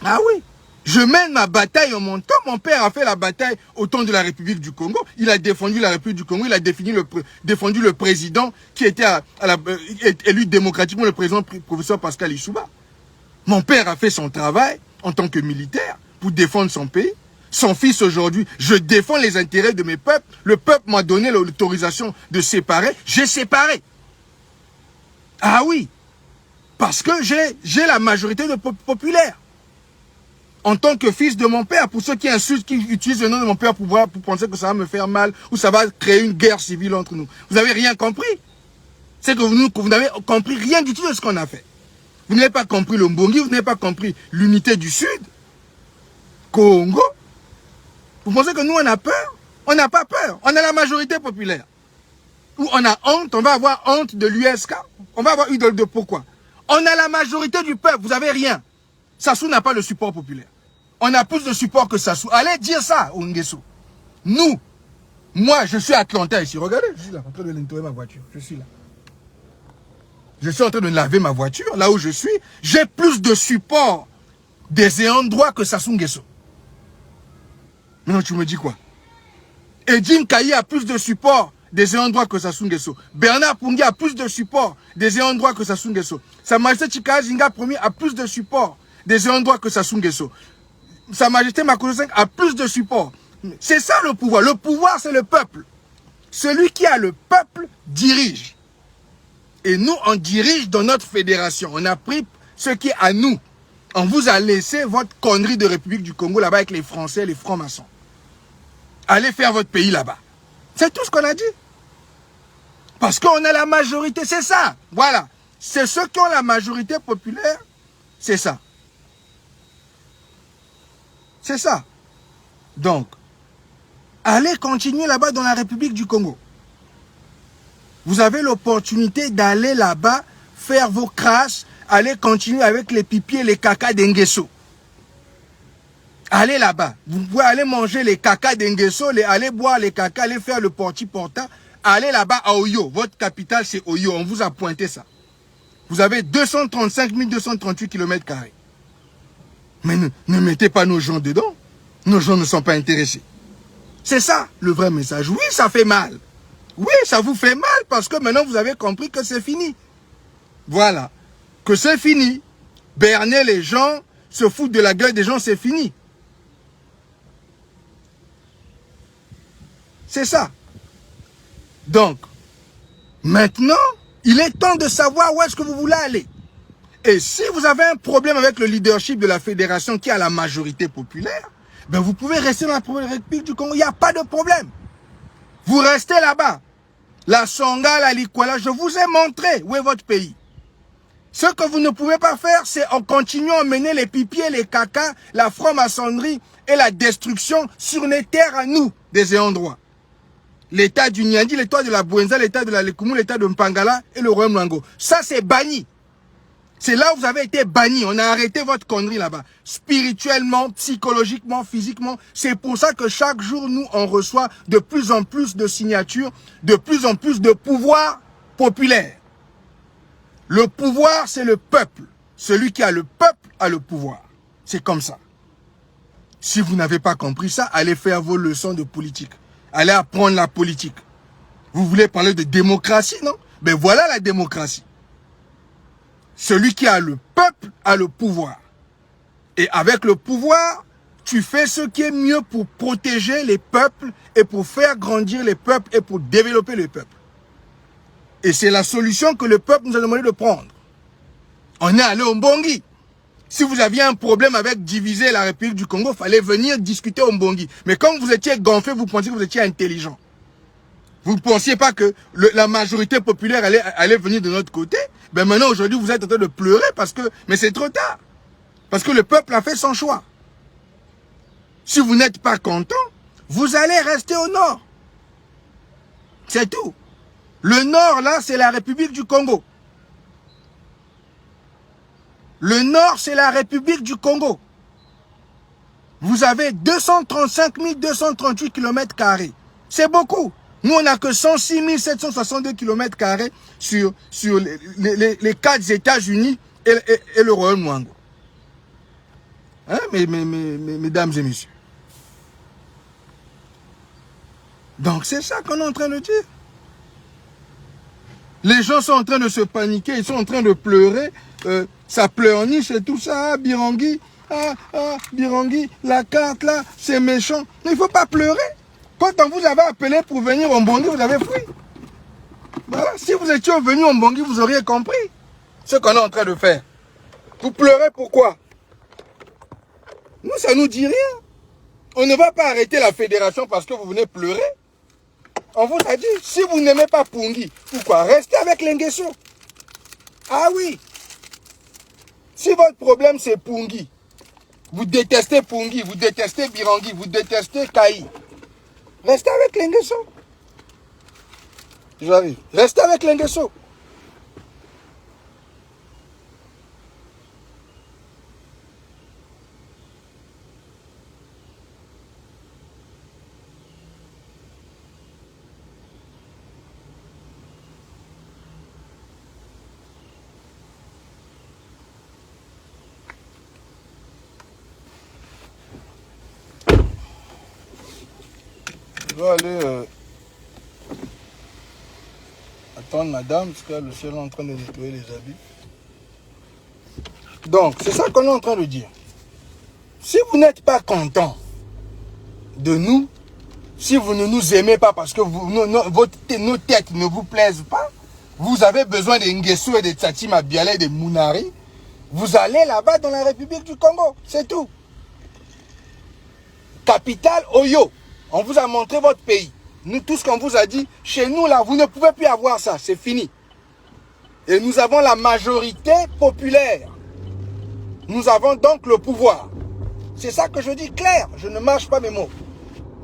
Ah oui. Je mène ma bataille en mon temps. Mon père a fait la bataille au temps de la République du Congo. Il a défendu la République du Congo. Il a défendu le président qui était élu démocratiquement, le président professeur Pascal Lissouba. Mon père a fait son travail en tant que militaire pour défendre son pays. Son fils aujourd'hui, je défends les intérêts de mes peuples. Le peuple m'a donné l'autorisation de séparer. J'ai séparé. Ah oui. Parce que j'ai la majorité de populaire. En tant que fils de mon père, pour ceux qui insultent, qui utilisent le nom de mon père pour penser que ça va me faire mal ou ça va créer une guerre civile entre nous. Vous n'avez rien compris. C'est que vous n'avez compris rien du tout de ce qu'on a fait. Vous n'avez pas compris le Mbongi, vous n'avez pas compris l'unité du Sud. Congo. Vous pensez que nous, on a peur? On n'a pas peur. On a la majorité populaire. Ou on a honte, on va avoir honte de l'USK. On va avoir idole de pourquoi? On a la majorité du peuple, vous n'avez rien. Sassou n'a pas le support populaire. On a plus de support que Sassou. Allez dire ça au Nguesso. Nous, moi, je suis à Atlanta ici. Regardez, je suis là, en train de nettoyer ma voiture. Je suis là. Je suis en train de laver ma voiture, là où je suis. J'ai plus de support des ayants droit que Sassou Nguesso. Maintenant, tu me dis quoi? Edim Kayi a plus de support des ayants droit que Sassou Nguesso. Bernard Pungui a plus de support des ayants droit que Sassou Nguesso. Sa Majesté Chika Zinga Ier a plus de support des ayants droit que Sassou Nguesso. Sa Majesté Makoto V a plus de support. C'est ça le pouvoir. Le pouvoir, c'est le peuple. Celui qui a le peuple dirige. Et nous, on dirige dans notre fédération. On a pris ce qui est à nous. On vous a laissé votre connerie de République du Congo là-bas avec les Français, les francs-maçons. Allez faire votre pays là-bas. C'est tout ce qu'on a dit. Parce qu'on a la majorité, c'est ça. Voilà. C'est ceux qui ont la majorité populaire, c'est ça. C'est ça. Donc, allez continuer là-bas dans la République du Congo. Vous avez l'opportunité d'aller là-bas, faire vos crasses, aller continuer avec les pipiers et les caca d'Nguesso. Allez là-bas. Vous pouvez aller manger les caca d'Nguesso, aller boire les caca, aller faire le porti-porta. Allez là-bas à Oyo. Votre capitale, c'est Oyo. On vous a pointé ça. Vous avez 235 238 km². Mais ne mettez pas nos gens dedans. Nos gens ne sont pas intéressés. C'est ça le vrai message. Oui, ça fait mal. Oui, ça vous fait mal parce que maintenant vous avez compris que c'est fini. Voilà. Que c'est fini. Berner les gens, se foutre de la gueule des gens, c'est fini. C'est ça. Donc, maintenant, il est temps de savoir où est-ce que vous voulez aller. Et si vous avez un problème avec le leadership de la fédération qui a la majorité populaire, ben vous pouvez rester dans la République du Congo. Il n'y a pas de problème. Vous restez là-bas. La Songa, la Likwala, je vous ai montré où est votre pays. Ce que vous ne pouvez pas faire, c'est en continuant à mener les pipiers, les caca, la franc-maçonnerie et la destruction sur les terres à nous, des ayants droit. L'état du Nyandi, l'état de la Bouenza, l'état de la Lekumu, l'état de Mpangala et le royaume Lango. Ça, c'est banni. C'est là où vous avez été banni. On a arrêté votre connerie là-bas. Spirituellement, psychologiquement, physiquement. C'est pour ça que chaque jour, nous, on reçoit de plus en plus de signatures, de plus en plus de pouvoir populaire. Le pouvoir, c'est le peuple. Celui qui a le peuple a le pouvoir. C'est comme ça. Si vous n'avez pas compris ça, allez faire vos leçons de politique. Allez apprendre la politique. Vous voulez parler de démocratie, non? Ben voilà la démocratie. Celui qui a le peuple a le pouvoir. Et avec le pouvoir, tu fais ce qui est mieux pour protéger les peuples et pour faire grandir les peuples et pour développer les peuples. Et c'est la solution que le peuple nous a demandé de prendre. On est allé au Mbongi. Si vous aviez un problème avec diviser la République du Congo, il fallait venir discuter au Mbongi. Mais comme vous étiez gonflé, vous pensiez que vous étiez intelligent. Vous ne pensiez pas que la majorité populaire allait venir de notre côté. Ben maintenant, aujourd'hui, vous êtes en train de pleurer parce que... Mais c'est trop tard. Parce que le peuple a fait son choix. Si vous n'êtes pas content, vous allez rester au nord. C'est tout. Le nord, là, c'est la République du Congo. Le nord, c'est la République du Congo. Vous avez 235 238 km². C'est beaucoup. Nous, on n'a que 106 762 km² sur les 4 États-Unis et le Royaume Wango. Hein, mesdames et messieurs. Donc c'est ça qu'on est en train de dire. Les gens sont en train de se paniquer, ils sont en train de pleurer. Ça pleurniche et tout ça, Birangui. Birangui, la carte là, c'est méchant. Mais il ne faut pas pleurer. Quand on vous avait appelé pour venir au Mbongi, vous avez fui. Voilà. Si vous étiez venu au Mbongi, vous auriez compris ce qu'on est en train de faire. Vous pleurez pourquoi? Nous, ça ne nous dit rien. On ne va pas arrêter la fédération parce que vous venez pleurer. On vous a dit, si vous n'aimez pas Pungi, pourquoi? Restez avec Lengeso. Ah oui. Si votre problème c'est Pungi, vous détestez Pungi, vous détestez Birangui, vous détestez Kaï, restez avec Lengeso. J'arrive. Restez avec Lengeso. Je dois aller attendre madame, parce que le ciel est en train de nettoyer les habits. Donc, c'est ça qu'on est en train de dire. Si vous n'êtes pas content de nous, si vous ne nous aimez pas parce que nos têtes ne vous plaisent pas, vous avez besoin de Nguesso et de Tsatsi Mabiala et de Mounari, vous allez là-bas dans la République du Congo, c'est tout. Capitale Oyo. On vous a montré votre pays. Nous, tout ce qu'on vous a dit, chez nous, là, vous ne pouvez plus avoir ça. C'est fini. Et nous avons la majorité populaire. Nous avons donc le pouvoir. C'est ça que je dis clair. Je ne mâche pas mes mots.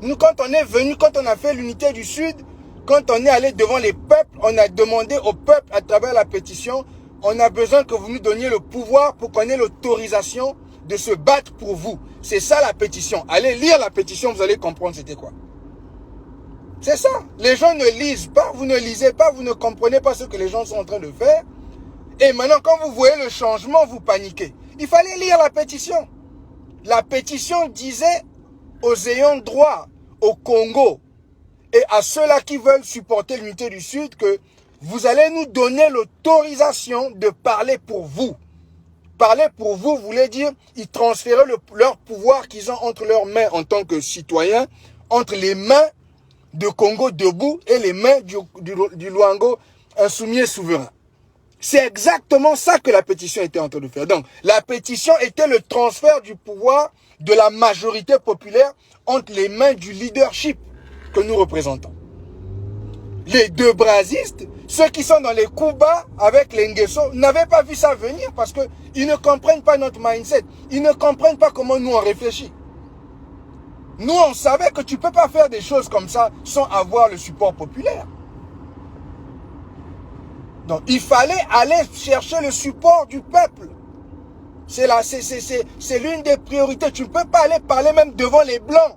Nous, quand on est venu, quand on a fait l'unité du Sud, quand on est allé devant les peuples, on a demandé au peuple, à travers la pétition, on a besoin que vous nous donniez le pouvoir pour qu'on ait l'autorisation de se battre pour vous. C'est ça la pétition. Allez lire la pétition, vous allez comprendre c'était quoi. C'est ça. Les gens ne lisent pas, vous ne lisez pas, vous ne comprenez pas ce que les gens sont en train de faire. Et maintenant, quand vous voyez le changement, vous paniquez. Il fallait lire la pétition. La pétition disait aux ayants droit au Congo et à ceux-là qui veulent supporter l'unité du Sud que vous allez nous donner l'autorisation de parler pour vous. Parler pour vous voulait dire, ils transféraient leur pouvoir qu'ils ont entre leurs mains en tant que citoyens, entre les mains de Congo debout et les mains du Luango insoumis et souverain. C'est exactement ça que la pétition était en train de faire. Donc, la pétition était le transfert du pouvoir de la majorité populaire entre les mains du leadership que nous représentons. Les deux brasistes, ceux qui sont dans les coups bas avec les Nguesso, n'avaient pas vu ça venir parce qu'ils ne comprennent pas notre mindset. Ils ne comprennent pas comment nous on réfléchit. Nous, on savait que tu ne peux pas faire des choses comme ça sans avoir le support populaire. Donc, il fallait aller chercher le support du peuple. C'est l'une des priorités. Tu ne peux pas aller parler même devant les Blancs.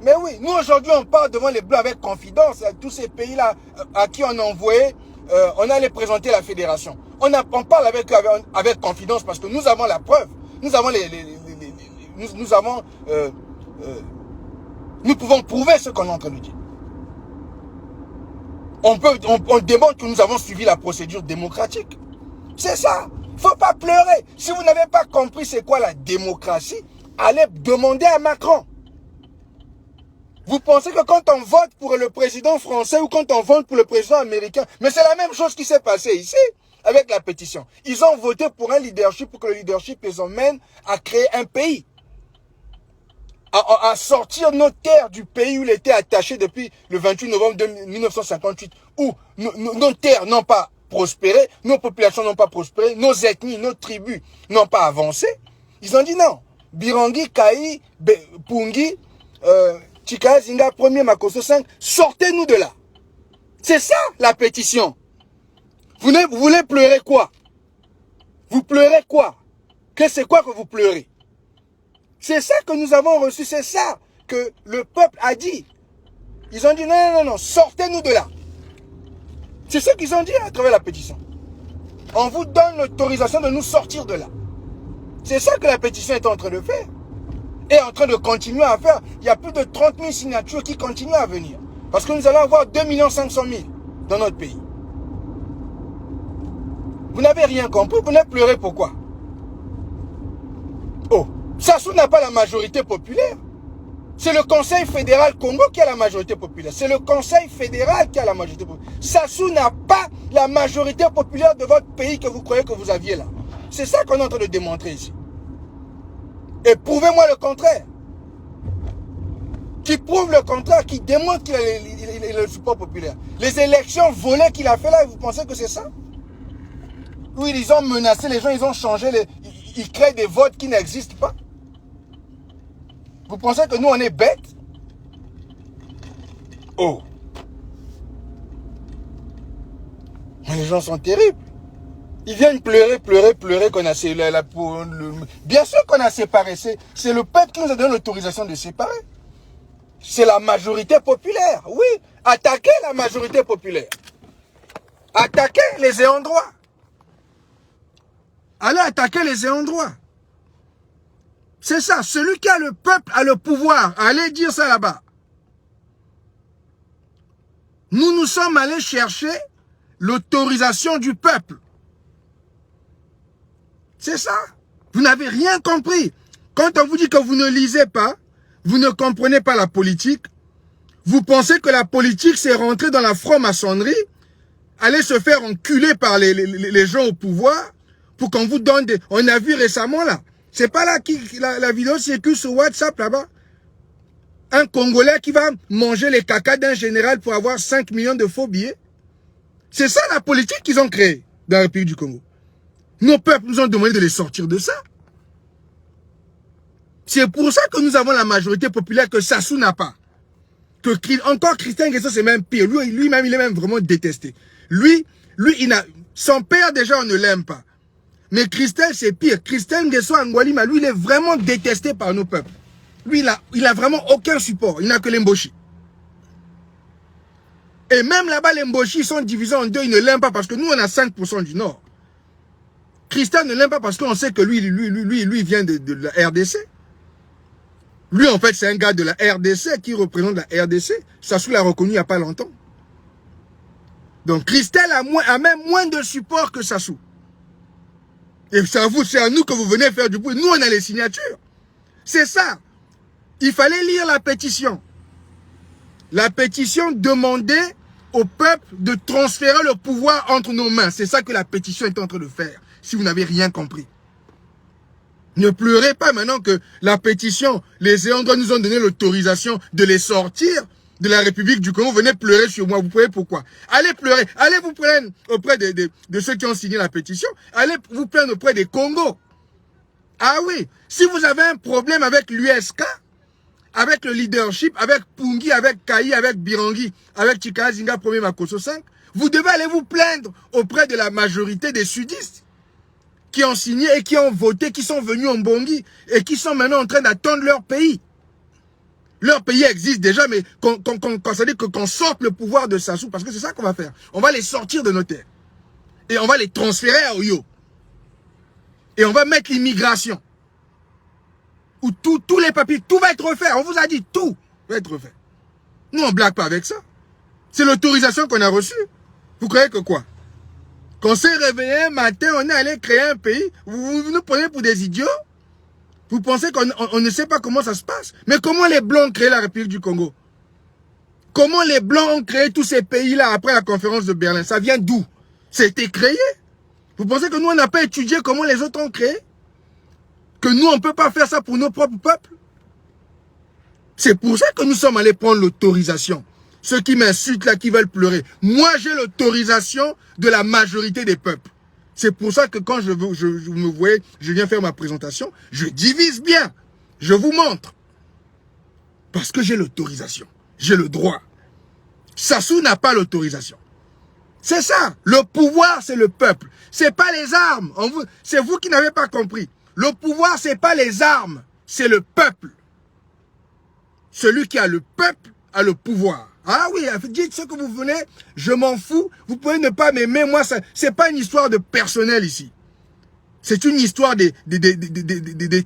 Mais oui, nous aujourd'hui, on parle devant les Blancs avec confidence. Tous ces pays-là à qui on a envoyé, on allait présenter la fédération. On parle avec confidence parce que nous avons la preuve. Nous avons nous pouvons prouver ce qu'on est en train de dire. On démontre que nous avons suivi la procédure démocratique. C'est ça. Il ne faut pas pleurer. Si vous n'avez pas compris c'est quoi la démocratie, allez demander à Macron. Vous pensez que quand on vote pour le président français ou quand on vote pour le président américain, mais c'est la même chose qui s'est passée ici avec la pétition. Ils ont voté pour un leadership, pour que le leadership les emmène à créer un pays. À sortir nos terres du pays où il était attaché depuis le 28 novembre 1958, où nos terres n'ont pas prospéré, nos populations n'ont pas prospéré, nos ethnies, nos tribus n'ont pas avancé. Ils ont dit non. Birangui, Kaï, Pungi, Chikaya Zinga, 1er Makosso 5, sortez-nous de là. C'est ça la pétition. Vous voulez pleurer quoi? Vous pleurez quoi? C'est quoi que vous pleurez? C'est ça que nous avons reçu, c'est ça que le peuple a dit. Ils ont dit non, sortez-nous de là. C'est ce qu'ils ont dit à travers la pétition. On vous donne l'autorisation de nous sortir de là. C'est ça que la pétition est en train de faire. Et en train de continuer à faire. Il y a plus de 30 000 signatures qui continuent à venir. Parce que nous allons avoir 2 500 000 dans notre pays. Vous n'avez rien compris, vous n'avez pleuré pourquoi? Oh, Sassou n'a pas la majorité populaire. C'est le Conseil fédéral Congo qui a la majorité populaire. C'est le Conseil fédéral qui a la majorité populaire. Sassou n'a pas la majorité populaire de votre pays que vous croyez que vous aviez là. C'est ça qu'on est en train de démontrer ici. Et prouvez-moi le contraire. Qui prouve le contraire, qui démontre qu'il a le support populaire. Les élections volées qu'il a fait là, vous pensez que c'est ça? Oui, ils ont menacé les gens, ils ont changé, ils créent des votes qui n'existent pas. Vous pensez que nous, on est bêtes? Oh. Mais les gens sont terribles. Ils viennent pleurer qu'on a séparé. Bien sûr qu'on a séparé. C'est le peuple qui nous a donné l'autorisation de séparer. C'est la majorité populaire. Oui, attaquez la majorité populaire. Attaquez les ayants droit. Allez attaquer les ayants droit. C'est ça, celui qui a le peuple a le pouvoir. Allez dire ça là-bas. Nous sommes allés chercher l'autorisation du peuple. C'est ça. Vous n'avez rien compris. Quand on vous dit que vous ne lisez pas, vous ne comprenez pas la politique, vous pensez que la politique c'est rentrer dans la franc-maçonnerie, aller se faire enculer par les gens au pouvoir, pour qu'on vous donne des... On a vu récemment là, c'est pas là la vidéo circule sur WhatsApp là-bas. Un Congolais qui va manger les cacas d'un général pour avoir 5 millions de faux billets. C'est ça la politique qu'ils ont créée dans le pays du Congo. Nos peuples nous ont demandé de les sortir de ça. C'est pour ça que nous avons la majorité populaire que Sassou n'a pas. Encore Christian Nguesso, c'est même pire. Lui-même, il est même vraiment détesté. Lui, son père déjà, on ne l'aime pas. Mais Christelle, c'est pire. Christelle Nguesso Angwalima, lui, il est vraiment détesté par nos peuples. Lui, il a vraiment aucun support. Il n'a que l'Emboshi. Et même là-bas, les Mboshi, ils sont divisés en deux. Ils ne l'aiment pas parce que nous, on a 5% du Nord. Christian ne l'aime pas parce qu'on sait que lui vient de la RDC. Lui, en fait, c'est un gars de la RDC qui représente la RDC. Sassou l'a reconnu il n'y a pas longtemps. Donc, Christelle a même moins de support que Sassou. Et c'est à nous que vous venez faire du bruit. Nous, on a les signatures. C'est ça. Il fallait lire la pétition. La pétition demandait au peuple de transférer le pouvoir entre nos mains. C'est ça que la pétition est en train de faire, si vous n'avez rien compris. Ne pleurez pas maintenant que la pétition, les ayants droit nous ont donné l'autorisation de les sortir de la République du Congo. Venez pleurer sur moi. Vous pouvez pourquoi? Allez pleurer. Allez vous plaindre auprès de ceux qui ont signé la pétition. Allez vous plaindre auprès des Congos. Ah oui. Si vous avez un problème avec l'USK, avec le leadership, avec Pungi, avec Kayi, avec Birangi, avec Chikaya Zinga, premier Makosso 5, vous devez aller vous plaindre auprès de la majorité des sudistes qui ont signé et qui ont voté, qui sont venus en Bongi et qui sont maintenant en train d'attendre leur pays. Leur pays existe déjà, mais ça dit qu'on sorte le pouvoir de Sassou, parce que c'est ça qu'on va faire. On va les sortir de nos terres. Et on va les transférer à Oyo. Et on va mettre l'immigration. Où tous les papiers, tout va être refait. On vous a dit, tout va être refait. Nous, on ne blague pas avec ça. C'est l'autorisation qu'on a reçue. Vous croyez que quoi? Qu'on s'est réveillé un matin, on est allé créer un pays. Vous nous prenez pour des idiots? Vous pensez qu'on ne sait pas comment ça se passe? Mais comment les Blancs ont créé la République du Congo? Comment les Blancs ont créé tous ces pays-là après la conférence de Berlin? Ça vient d'où? C'était créé. Vous pensez que nous, on n'a pas étudié comment les autres ont créé? Que nous, on ne peut pas faire ça pour nos propres peuples? C'est pour ça que nous sommes allés prendre l'autorisation. Ceux qui m'insultent là, qui veulent pleurer. Moi, j'ai l'autorisation de la majorité des peuples. C'est pour ça que quand vous me voyez, je viens faire ma présentation, je divise bien. Je vous montre. Parce que j'ai l'autorisation. J'ai le droit. Sassou n'a pas l'autorisation. C'est ça. Le pouvoir, c'est le peuple. C'est pas les armes. C'est vous qui n'avez pas compris. Le pouvoir, c'est pas les armes. C'est le peuple. Celui qui a le peuple a le pouvoir. Ah oui, dites ce que vous voulez, je m'en fous. Vous pouvez ne pas m'aimer. Moi, c'est pas une histoire de personnel ici. C'est une histoire des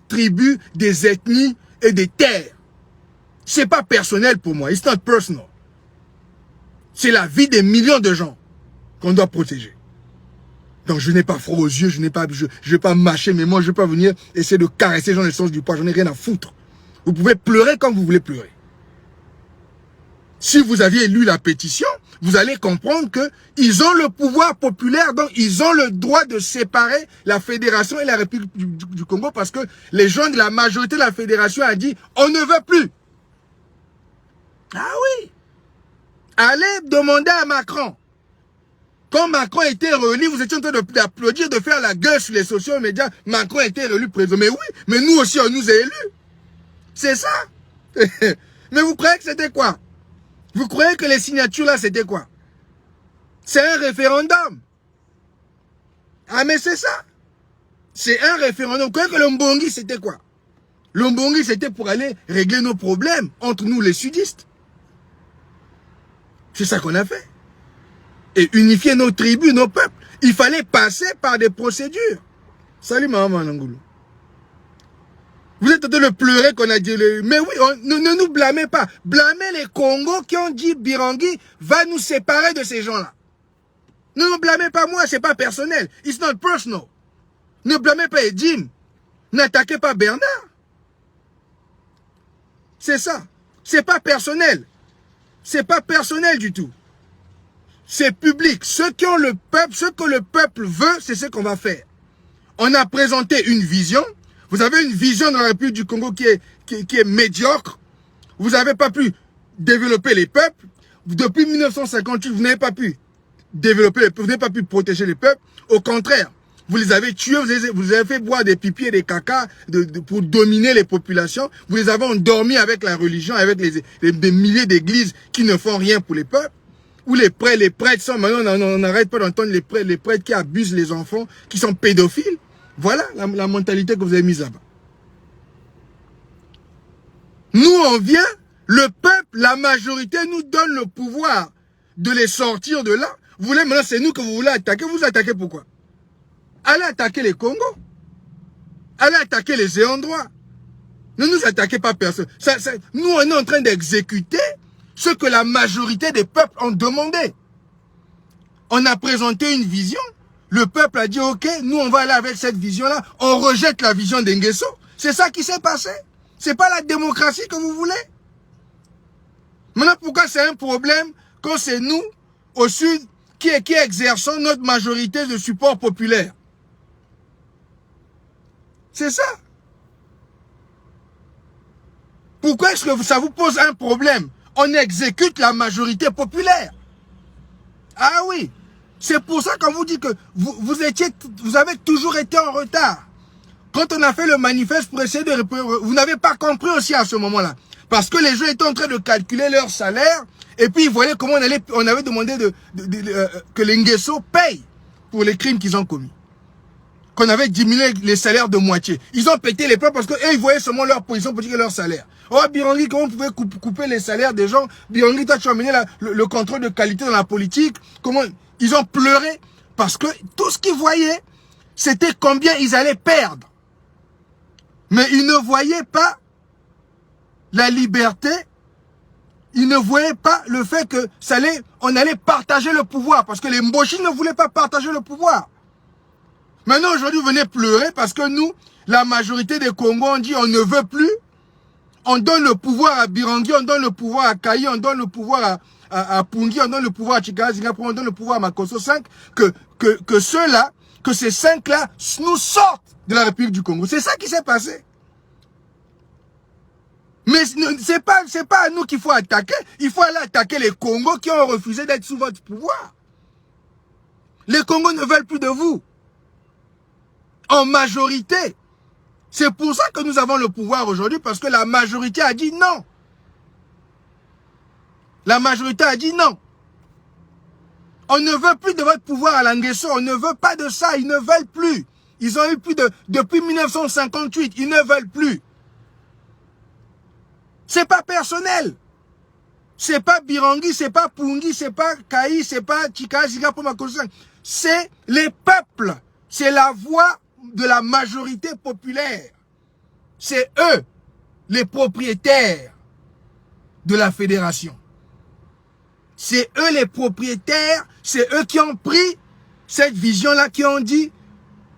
tribus, des ethnies et des terres. C'est pas personnel pour moi. It's not personal. C'est la vie des millions de gens qu'on doit protéger. Donc je n'ai pas froid aux yeux, je vais pas mâcher mes mots, je vais pas venir essayer de caresser les gens dans le sens du poids, j'en ai rien à foutre. Vous pouvez pleurer comme vous voulez pleurer. Si vous aviez lu la pétition, vous allez comprendre que ils ont le pouvoir populaire, donc ils ont le droit de séparer la fédération et la République du Congo parce que les gens de la majorité de la fédération a dit on ne veut plus. Ah oui. Allez demander à Macron. Quand Macron était réélu, vous étiez en train d'applaudir, de faire la gueule sur les sociaux médias. Macron était réélu président. Mais oui, mais nous aussi, on nous a élus. C'est ça. Mais vous croyez que c'était quoi? Vous croyez que les signatures là, c'était quoi? C'est un référendum. Ah mais c'est ça. C'est un référendum. Vous croyez que le Mbongi, c'était quoi? Le Mbongi, c'était pour aller régler nos problèmes entre nous les sudistes. C'est ça qu'on a fait. Et unifier nos tribus, nos peuples. Il fallait passer par des procédures. Salut maman Nangoulou. Vous êtes en train de pleurer qu'on a dit... Mais oui, ne nous blâmez pas. Blâmez les Congos qui ont dit Birangui va nous séparer de ces gens-là. Ne nous blâmez pas moi, c'est pas personnel. It's not personal. Ne blâmez pas Edim. N'attaquez pas Bernard. C'est ça. C'est pas personnel. C'est pas personnel du tout. C'est public. Ceux qui ont le peuple, ce que le peuple veut, c'est ce qu'on va faire. On a présenté une vision. Vous avez une vision de la République du Congo qui est médiocre. Vous n'avez pas pu développer les peuples. Depuis 1958, vous n'avez pas pu développer les peuples, vous n'avez pas pu protéger les peuples. Au contraire, vous les avez tués, vous les avez fait boire des pipis et des caca pour dominer les populations. Vous les avez endormis avec la religion, avec des milliers d'églises qui ne font rien pour les peuples. Ou les prêtres sont, maintenant on n'arrête pas d'entendre les prêtres qui abusent les enfants, qui sont pédophiles. Voilà la mentalité que vous avez mise là-bas. Nous, on vient, le peuple, la majorité nous donne le pouvoir de les sortir de là. Vous voulez, maintenant c'est nous que vous voulez attaquer. Vous attaquez pourquoi? Allez attaquer les Congos. Allez attaquer les ayants droit. Ne nous attaquez pas personne. Nous, on est en train d'exécuter ce que la majorité des peuples ont demandé. On a présenté une vision. Le peuple a dit, ok, nous on va aller avec cette vision-là. On rejette la vision d'Ngeso. C'est ça qui s'est passé. C'est pas la démocratie que vous voulez. Maintenant, pourquoi c'est un problème quand c'est nous, au sud, qui exerçons notre majorité de support populaire? C'est ça. Pourquoi est-ce que ça vous pose un problème? On exécute la majorité populaire. Ah oui. C'est pour ça qu'on vous dit que vous avez toujours été en retard. Quand on a fait le manifeste pour essayer de... Vous n'avez pas compris aussi à ce moment-là. Parce que les gens étaient en train de calculer leur salaire. Et puis ils voyaient comment on avait demandé que les Ngeso payent pour les crimes qu'ils ont commis. Qu'on avait diminué les salaires de moitié. Ils ont pété les plans parce qu'eux, ils voyaient seulement leur position politique et leur salaire. Oh, Birangui, comment vous pouvez couper les salaires des gens? Birangui, toi, tu as mené le contrôle de qualité dans la politique. Comment? Ils ont pleuré parce que tout ce qu'ils voyaient, c'était combien ils allaient perdre. Mais ils ne voyaient pas la liberté. Ils ne voyaient pas le fait que on allait partager le pouvoir. Parce que les Mboshi ne voulaient pas partager le pouvoir. Maintenant, aujourd'hui, vous venez pleurer parce que nous, la majorité des Congos, on dit on ne veut plus. On donne le pouvoir à Birangui, on donne le pouvoir à Kayi, on donne le pouvoir à Pungi, on donne le pouvoir à Chikara Zingapur, on donne le pouvoir à Makosso 5, que ceux-là, que ces 5-là nous sortent de la République du Congo. C'est ça qui s'est passé. Mais c'est pas à nous qu'il faut attaquer. Il faut aller attaquer les Congos qui ont refusé d'être sous votre pouvoir. Les Congos ne veulent plus de vous. En majorité. C'est pour ça que nous avons le pouvoir aujourd'hui, parce que la majorité a dit non. La majorité a dit non. On ne veut plus de votre pouvoir à l'Anguesso, on ne veut pas de ça, ils ne veulent plus. Ils ont eu plus depuis 1958, ils ne veulent plus. C'est pas personnel. C'est pas Birangui, c'est pas Pungi, c'est pas Kayi, c'est pas Chikara Zingapur Makosso. C'est les peuples. C'est la voix de la majorité populaire. C'est eux, les propriétaires de la fédération. C'est eux les propriétaires, c'est eux qui ont pris cette vision-là, qui ont dit,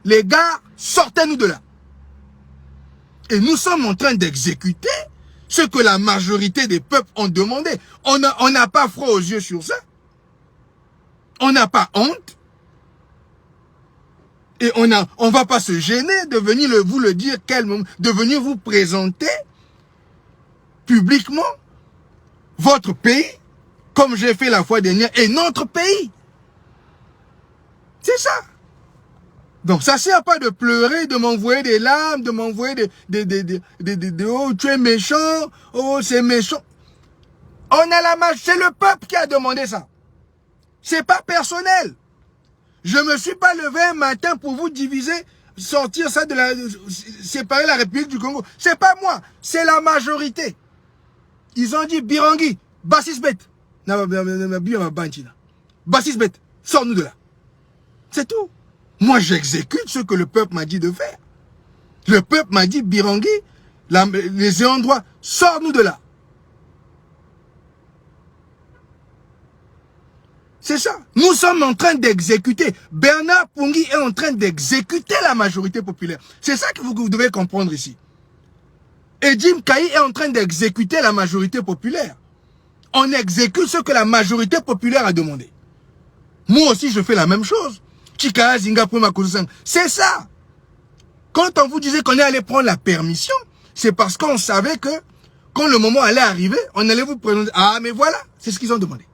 les gars, sortez-nous de là. Et nous sommes en train d'exécuter ce que la majorité des peuples ont demandé. On n'a pas froid aux yeux sur ça. On n'a pas honte. Et on va pas se gêner de venir vous le dire, de venir vous présenter publiquement votre pays, comme j'ai fait la fois dernière, et notre pays. C'est ça. Donc ça sert pas de pleurer, de m'envoyer des larmes, de m'envoyer oh tu es méchant, oh c'est méchant. On a la marge, c'est le peuple qui a demandé ça. C'est pas personnel. Je me suis pas levé un matin pour vous diviser, sortir ça séparer la République du Congo. C'est pas moi, c'est la majorité. Ils ont dit Birangi, Bassisbet. Bassisbet, sors-nous de là. C'est tout. Moi, j'exécute ce que le peuple m'a dit de faire. Le peuple m'a dit, Birangi, les ayants droit, sors-nous de là. C'est ça. Nous sommes en train d'exécuter. Bernard Pungui est en train d'exécuter la majorité populaire. C'est ça que vous devez comprendre ici. Edim Kaï est en train d'exécuter la majorité populaire. On exécute ce que la majorité populaire a demandé. Moi aussi, je fais la même chose. Chikaya Zinga Puma Kouzousan. C'est ça. Quand on vous disait qu'on allait prendre la permission, c'est parce qu'on savait que quand le moment allait arriver, on allait vous présenter. Ah, mais voilà, c'est ce qu'ils ont demandé.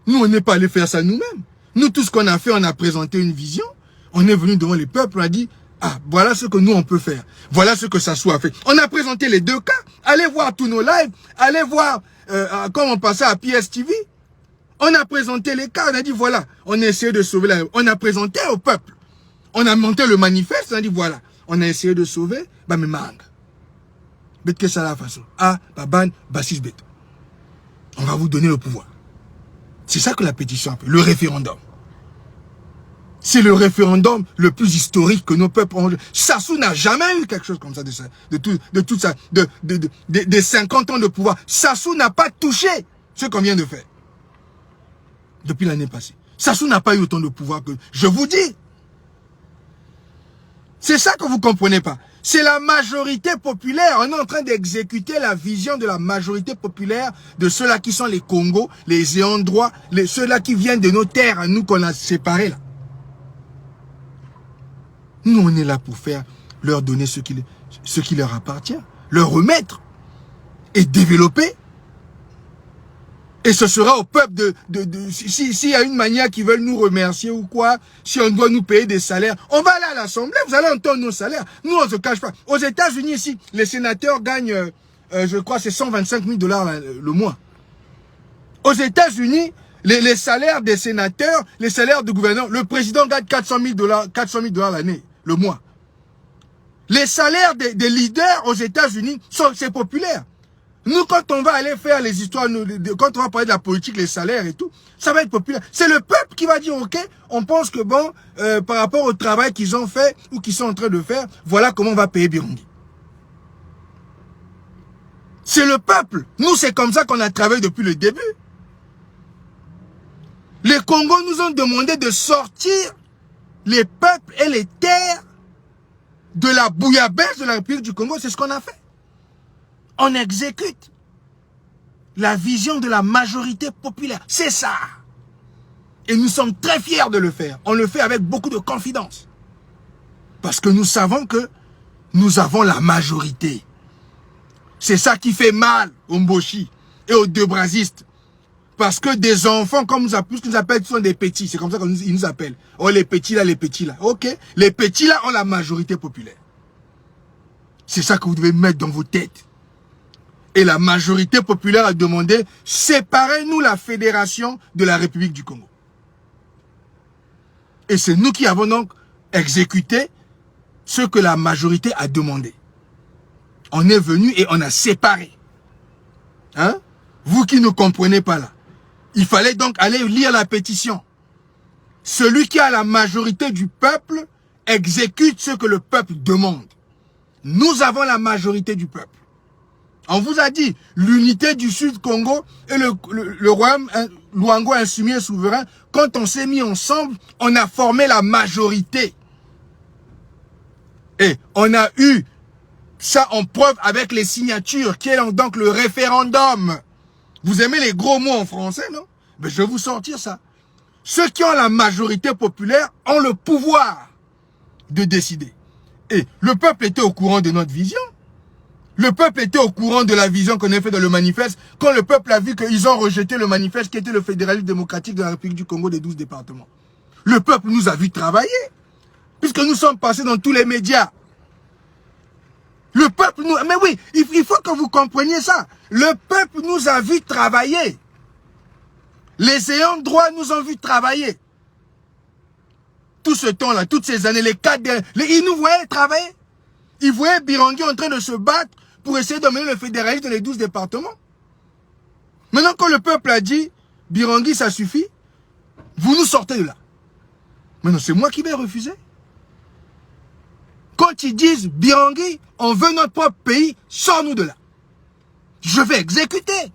Nous, on n'est pas allé faire ça nous-mêmes. Nous, tout ce qu'on a fait, on a présenté une vision. On est venu devant les peuples, on a dit, ah, voilà ce que nous, on peut faire. Voilà ce que ça soit fait. On a présenté les deux cas. Allez voir tous nos lives. Allez voir comment on passait à PSTV. On a présenté les cas. On a dit, voilà, on a essayé de sauver la... On a présenté au peuple. On a monté le manifeste. On a dit, voilà, on a essayé de sauver. Bah, mais mangue. Bet que ça la façon. Ah, baban, bassis bet. On va vous donner le pouvoir. C'est ça que la pétition appelle, le référendum. C'est le référendum le plus historique que nos peuples ont. Sassou n'a jamais eu quelque chose comme ça, des 50 ans de pouvoir. Sassou n'a pas touché ce qu'on vient de faire. Depuis l'année passée. Sassou n'a pas eu autant de pouvoir que... Je vous dis. C'est ça que vous comprenez pas. C'est la majorité populaire. On est en train d'exécuter la vision de la majorité populaire de ceux-là qui sont les Congos, les ayants droit, ceux-là qui viennent de nos terres à nous qu'on a séparés là. Nous, on est là pour faire, leur donner ce qui leur appartient, leur remettre et développer. Et ce sera au peuple s'il y a une manière qui veulent nous remercier ou quoi, si on doit nous payer des salaires, on va aller à l'Assemblée, vous allez entendre nos salaires. Nous, on ne se cache pas. Aux États-Unis, ici, les sénateurs gagnent, je crois, c'est 125 000 $ le mois. Aux États-Unis, les salaires des sénateurs, les salaires du gouverneur, le président gagne 400 000 $ l'année, le mois. Les salaires des leaders aux États-Unis, c'est populaire. Nous, quand on va aller faire les histoires, quand on va parler de la politique, les salaires et tout, ça va être populaire. C'est le peuple qui va dire, ok, on pense que bon, par rapport au travail qu'ils ont fait ou qu'ils sont en train de faire, voilà comment on va payer Birangi. C'est le peuple. Nous, c'est comme ça qu'on a travaillé depuis le début. Les Congos nous ont demandé de sortir les peuples et les terres de la bouillabaisse de la République du Congo. C'est ce qu'on a fait. On exécute la vision de la majorité populaire. C'est ça. Et nous sommes très fiers de le faire. On le fait avec beaucoup de confidence. Parce que nous savons que nous avons la majorité. C'est ça qui fait mal aux Mboshi et aux Deux-Brasistes. Parce que des enfants, comme nous appellent, sont des petits. C'est comme ça qu'ils nous appellent. Oh, les petits là, les petits là. Ok. Les petits là ont la majorité populaire. C'est ça que vous devez mettre dans vos têtes. Et la majorité populaire a demandé, séparez-nous la fédération de la République du Congo. Et c'est nous qui avons donc exécuté ce que la majorité a demandé. On est venu et on a séparé. Hein? Vous qui ne comprenez pas là. Il fallait donc aller lire la pétition. Celui qui a la majorité du peuple exécute ce que le peuple demande. Nous avons la majorité du peuple. On vous a dit, l'unité du Sud Congo et le royaume Luango insoumis et souverain, quand on s'est mis ensemble, on a formé la majorité. Et on a eu ça en preuve avec les signatures, qui est donc le référendum. Vous aimez les gros mots en français, non? Mais je vais vous sortir ça. Ceux qui ont la majorité populaire ont le pouvoir de décider. Et le peuple était au courant de notre vision. Le peuple était au courant de la vision qu'on a fait dans le manifeste. Quand le peuple a vu qu'ils ont rejeté le manifeste qui était le fédéralisme démocratique de la République du Congo des 12 départements. Le peuple nous a vu travailler. Puisque nous sommes passés dans tous les médias. Le peuple nous... Mais oui, il faut que vous compreniez ça. Le peuple nous a vu travailler. Les ayants droit nous ont vu travailler. Tout ce temps-là, toutes ces années, les 4 derniers... Ils nous voyaient travailler. Ils voyaient Birangui en train de se battre pour essayer d'emmener le fédéralisme dans les 12 départements. Maintenant, quand le peuple a dit, Birangui, ça suffit, vous nous sortez de là. Maintenant, c'est moi qui vais refuser. Quand ils disent, Birangui, on veut notre propre pays, sors-nous de là. Je vais exécuter.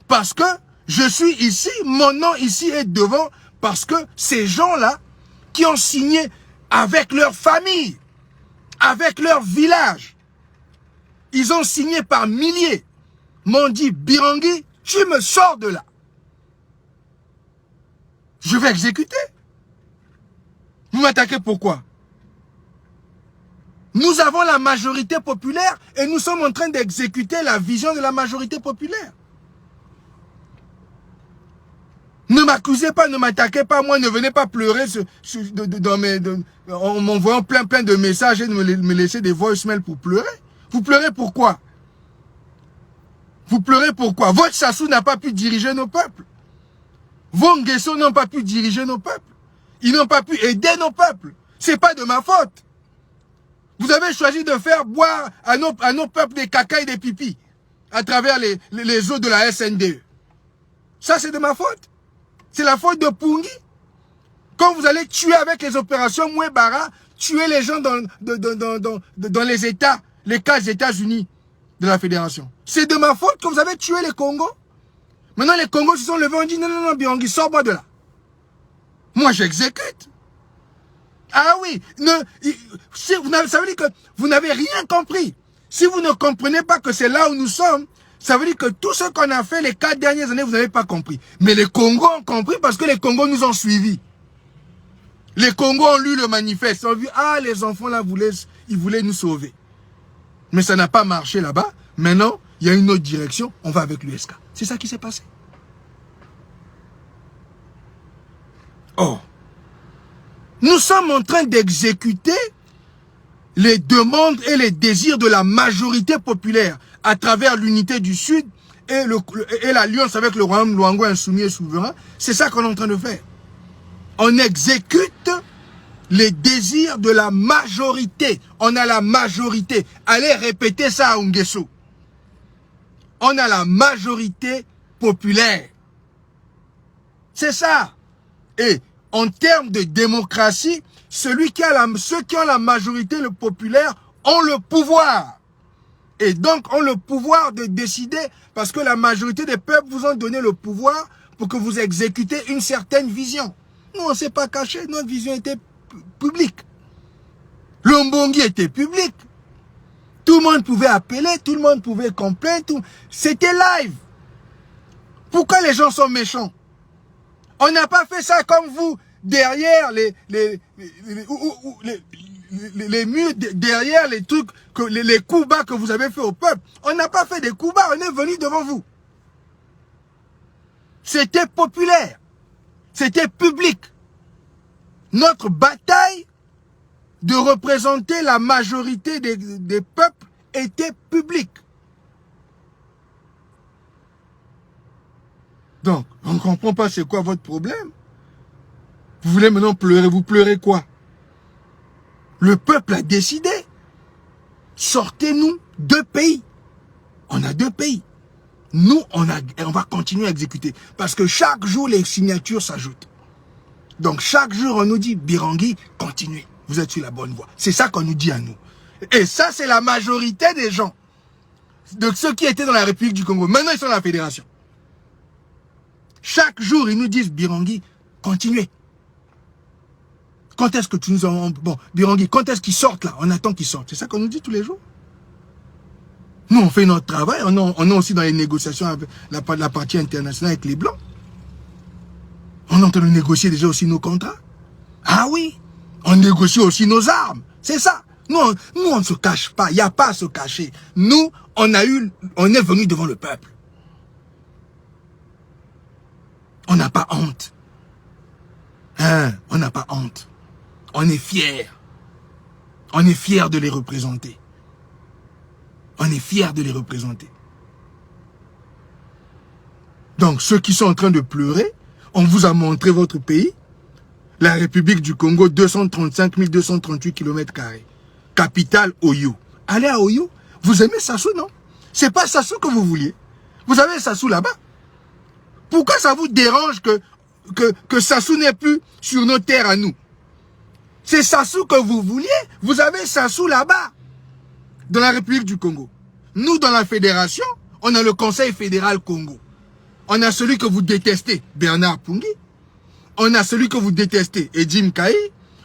Parce que je suis ici, mon nom ici est devant, parce que ces gens-là qui ont signé avec leur famille, avec leur village, ils ont signé par milliers, m'ont dit, Birangui, tu me sors de là. Je vais exécuter. Vous m'attaquez pourquoi? Nous avons la majorité populaire et nous sommes en train d'exécuter la vision de la majorité populaire. Ne m'accusez pas, ne m'attaquez pas, moi, ne venez pas pleurer en m'envoyant plein de messages et de me laisser des voicemails pour pleurer. Vous pleurez pourquoi? Vous pleurez pourquoi? Votre Sassou n'a pas pu diriger nos peuples. Vos Nguesso n'ont pas pu diriger nos peuples. Ils n'ont pas pu aider nos peuples. C'est pas de ma faute. Vous avez choisi de faire boire à nos peuples des caca et des pipis à travers les eaux de la SNDE. Ça, c'est de ma faute. C'est la faute de Pungi. Quand vous allez tuer avec les opérations Mouébara, tuer les gens dans les États, les 4 États-Unis de la Fédération. C'est de ma faute que vous avez tué les Congos. Maintenant, les Congos se sont levés, on dit non, Birangui, sors-moi de là. Moi, j'exécute. Ah oui, ça veut dire que vous n'avez rien compris. Si vous ne comprenez pas que c'est là où nous sommes, ça veut dire que tout ce qu'on a fait les 4 dernières années, vous n'avez pas compris. Mais les Congos ont compris parce que les Congos nous ont suivis. Les Congos ont lu le manifeste, ont vu, ah, les enfants là, ils voulaient nous sauver. Mais ça n'a pas marché là-bas. Maintenant, il y a une autre direction, on va avec l'USK. C'est ça qui s'est passé. Oh. Nous sommes en train d'exécuter les demandes et les désirs de la majorité populaire à travers l'unité du Sud et l'alliance avec le royaume Luango insoumis et souverain. C'est ça qu'on est en train de faire. On exécute les désirs de la majorité. On a la majorité. Allez répéter ça à Nguesso. On a la majorité populaire. C'est ça. Et en termes de démocratie, ceux qui ont la majorité, le populaire, ont le pouvoir. Et donc, ont le pouvoir de décider, parce que la majorité des peuples vous ont donné le pouvoir pour que vous exécutez une certaine vision. Nous, on ne s'est pas caché, notre vision était publique. Le Mbongi était public. Tout le monde pouvait appeler, tout le monde pouvait complaindre. C'était live. Pourquoi les gens sont méchants? On n'a pas fait ça comme vous, derrière les murs, derrière les trucs, les coups bas que vous avez fait au peuple. On n'a pas fait des coups bas, on est venu devant vous. C'était populaire. C'était public. Notre bataille de représenter la majorité des peuples était publique. Donc, on ne comprend pas c'est quoi votre problème. Vous voulez maintenant pleurer, vous pleurez quoi? Le peuple a décidé. Sortez-nous 2 pays. On a 2 pays. Nous, on va continuer à exécuter. Parce que chaque jour, les signatures s'ajoutent. Donc, chaque jour, on nous dit, Birangui, continuez. vous êtes sur la bonne voie. C'est ça qu'on nous dit à nous. Et ça, c'est la majorité des gens. De ceux qui étaient dans la République du Congo. Maintenant, ils sont dans la fédération. Chaque jour, ils nous disent, Birangui, continuez. Quand est-ce que tu nous en... Bon, Birangui, quand est-ce qu'ils sortent là? On attend qu'ils sortent. C'est ça qu'on nous dit tous les jours. Nous, on fait notre travail. On est aussi dans les négociations avec la partie internationale avec les Blancs. On est en train de négocier déjà aussi nos contrats. Ah oui, on négocie aussi nos armes. C'est ça. Nous, on ne se cache pas. Il n'y a pas à se cacher. Nous, on est venu devant le peuple. On n'a pas honte. Hein, on n'a pas honte. On est fiers. On est fiers de les représenter. On est fiers de les représenter. Donc, ceux qui sont en train de pleurer, on vous a montré votre pays. La République du Congo, 235 238 km². Capitale, Oyo. Allez à Oyo. Vous aimez Sassou, non? C'est pas Sassou que vous vouliez. Vous avez Sassou là-bas. Pourquoi ça vous dérange que Sassou n'est plus sur nos terres à nous? C'est Sassou que vous vouliez. Vous avez Sassou là-bas. Dans la République du Congo. Nous, dans la fédération, on a le Conseil fédéral Congo. On a celui que vous détestez, Bernard Pungui. On a celui que vous détestez, Edim Kaï.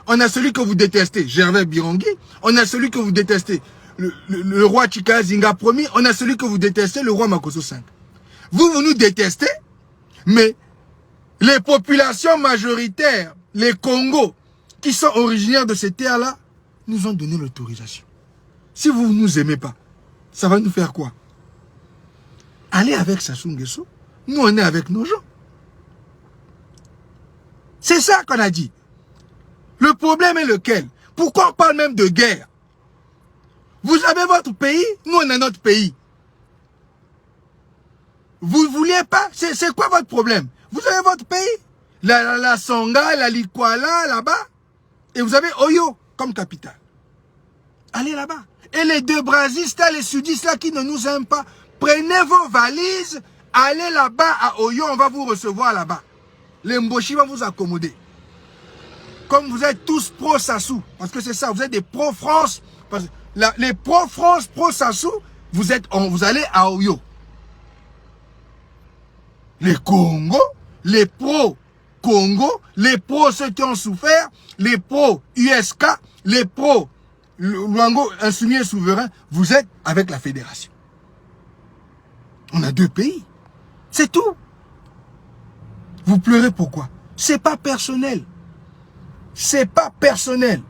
On a celui que vous détestez, Gervais Birangui. On a celui que vous détestez, le roi Chika Zinga Ier. On a celui que vous détestez, le roi Makosso V. Vous nous détestez, mais les populations majoritaires, les Congos, qui sont originaires de ces terres-là, nous ont donné l'autorisation. Si vous ne nous aimez pas, ça va nous faire quoi? Allez avec Sassou Nguesso. Nous, on est avec nos gens. C'est ça qu'on a dit. Le problème est lequel? Pourquoi on parle même de guerre? Vous avez votre pays, nous on a notre pays. Vous ne vouliez pas? C'est quoi votre problème? Vous avez votre pays? La Songa, la Likwala, là-bas. Et vous avez Oyo comme capitale. Allez là-bas. Et les deux brasistes, les sudistes là qui ne nous aiment pas, prenez vos valises, allez là-bas à Oyo, on va vous recevoir là-bas. Les Mboshi vont vous accommoder. Comme vous êtes tous pro-Sassou, parce que c'est ça, vous êtes des pro-France. Les pro-France, pro-Sassou, vous allez à Oyo. Les Congo, les pro-Congo, les pro ceux qui ont souffert, les pro-USK, les pro-Luango insoumis et souverain, vous êtes avec la fédération. On a deux pays. C'est tout. Vous pleurez pourquoi? C'est pas personnel. C'est pas personnel.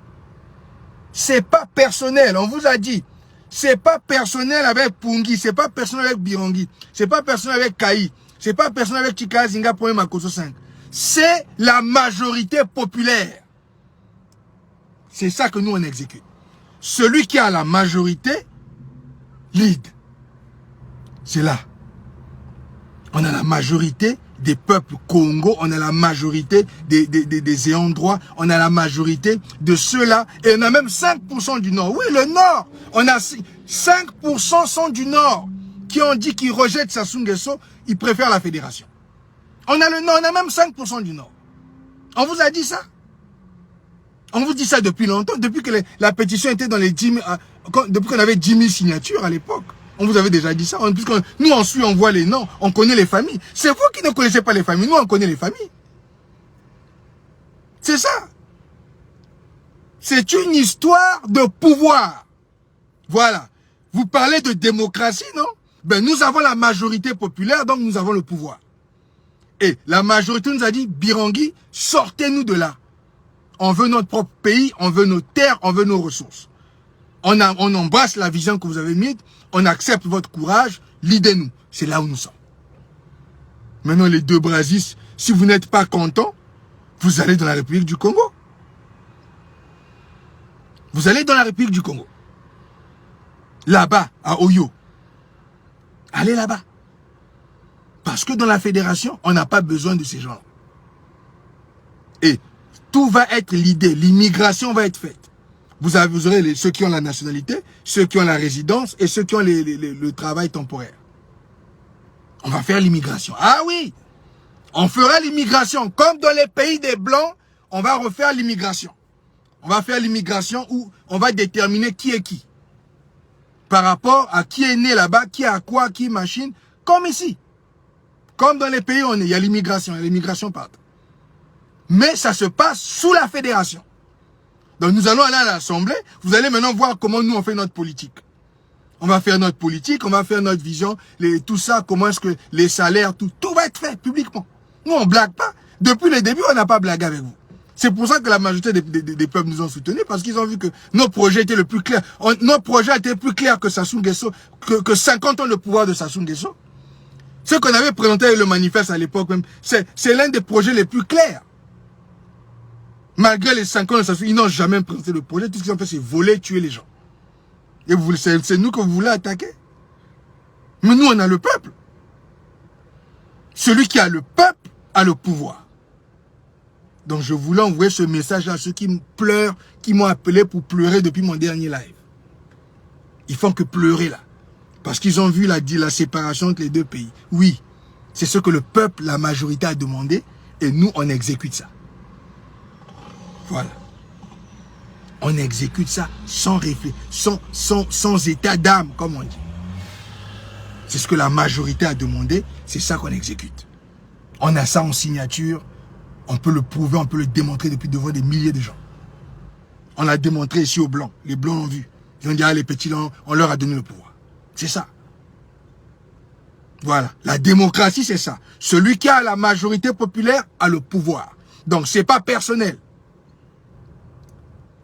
C'est pas personnel. On vous a dit. C'est pas personnel avec Pungui. C'est pas personnel avec Birangui. C'est pas personnel avec Kaï. C'est pas personnel avec Chika Zinga Ier Makosso V. C'est la majorité populaire. C'est ça que nous on exécute. Celui qui a la majorité, lead. C'est là. On a la majorité des peuples Congo, on a la majorité des ayants droit, on a la majorité de ceux-là, et on a même 5% du Nord. Oui, le Nord, on a 5% sont du Nord, qui ont dit qu'ils rejettent Sassou Nguesso, ils préfèrent la fédération. On a le Nord, on a même 5% du Nord. On vous a dit ça? On vous dit ça depuis longtemps, depuis que la pétition était dans les 10 000, depuis qu'on avait 10 000 signatures à l'époque. On vous avait déjà dit ça. Nous, ensuite, on voit les noms, on connaît les familles. C'est vous qui ne connaissez pas les familles. Nous, on connaît les familles. C'est ça. C'est une histoire de pouvoir. Voilà. Vous parlez de démocratie, non? Ben, nous avons la majorité populaire, donc nous avons le pouvoir. Et la majorité nous a dit, Birangui, sortez-nous de là. On veut notre propre pays, on veut nos terres, on veut nos ressources. On embrasse la vision que vous avez mise, on accepte votre courage, leadez-nous. C'est là où nous sommes. Maintenant, les deux brasistes, si vous n'êtes pas contents, vous allez dans la République du Congo. Vous allez dans la République du Congo. Là-bas, à Oyo. Allez là-bas. Parce que dans la fédération, on n'a pas besoin de ces gens. Et tout va être l'idée, l'immigration va être faite. Vous aurez ceux qui ont la nationalité, ceux qui ont la résidence et ceux qui ont le travail temporaire. On va faire l'immigration. Ah oui, on fera l'immigration. Comme dans les pays des Blancs, on va refaire l'immigration. On va faire l'immigration où on va déterminer qui est qui. Par rapport à qui est né là-bas, qui a quoi, qui machine, comme ici. Comme dans les pays où on est, il y a l'immigration partout. Mais ça se passe sous la fédération. Donc nous allons aller à l'Assemblée, vous allez maintenant voir comment nous on fait notre politique. On va faire notre politique, on va faire notre vision, tout ça, comment est-ce que les salaires, tout va être fait publiquement. Nous on blague pas. Depuis le début, on n'a pas blagué avec vous. C'est pour ça que la majorité des peuples nous ont soutenus, parce qu'ils ont vu que nos projets étaient le plus clairs. Nos projets étaient plus clairs que Sassou Nguesso, que 50 ans de pouvoir de Sassou Nguesso. Ce qu'on avait présenté avec le manifeste à l'époque même, c'est l'un des projets les plus clairs. Malgré les 5 ans de Sassou, ils n'ont jamais présenté le projet. Tout ce qu'ils ont fait, c'est voler, tuer les gens. Et c'est nous que vous voulez attaquer. Mais nous, on a le peuple. Celui qui a le peuple a le pouvoir. Donc je voulais envoyer ce message à ceux qui me pleurent, qui m'ont appelé pour pleurer depuis mon dernier live. Ils font que pleurer là. Parce qu'ils ont vu la séparation entre les deux pays. Oui, c'est ce que le peuple, la majorité a demandé. Et nous, on exécute ça. Voilà. On exécute ça sans réfléchir, sans état d'âme, comme on dit. C'est ce que la majorité a demandé, c'est ça qu'on exécute. On a ça en signature, on peut le prouver, on peut le démontrer depuis devant des milliers de gens. On l'a démontré ici aux Blancs, les Blancs l'ont vu. Ils ont dit, ah, les petits, on leur a donné le pouvoir. C'est ça. Voilà, la démocratie c'est ça. Celui qui a la majorité populaire a le pouvoir. Donc c'est pas personnel.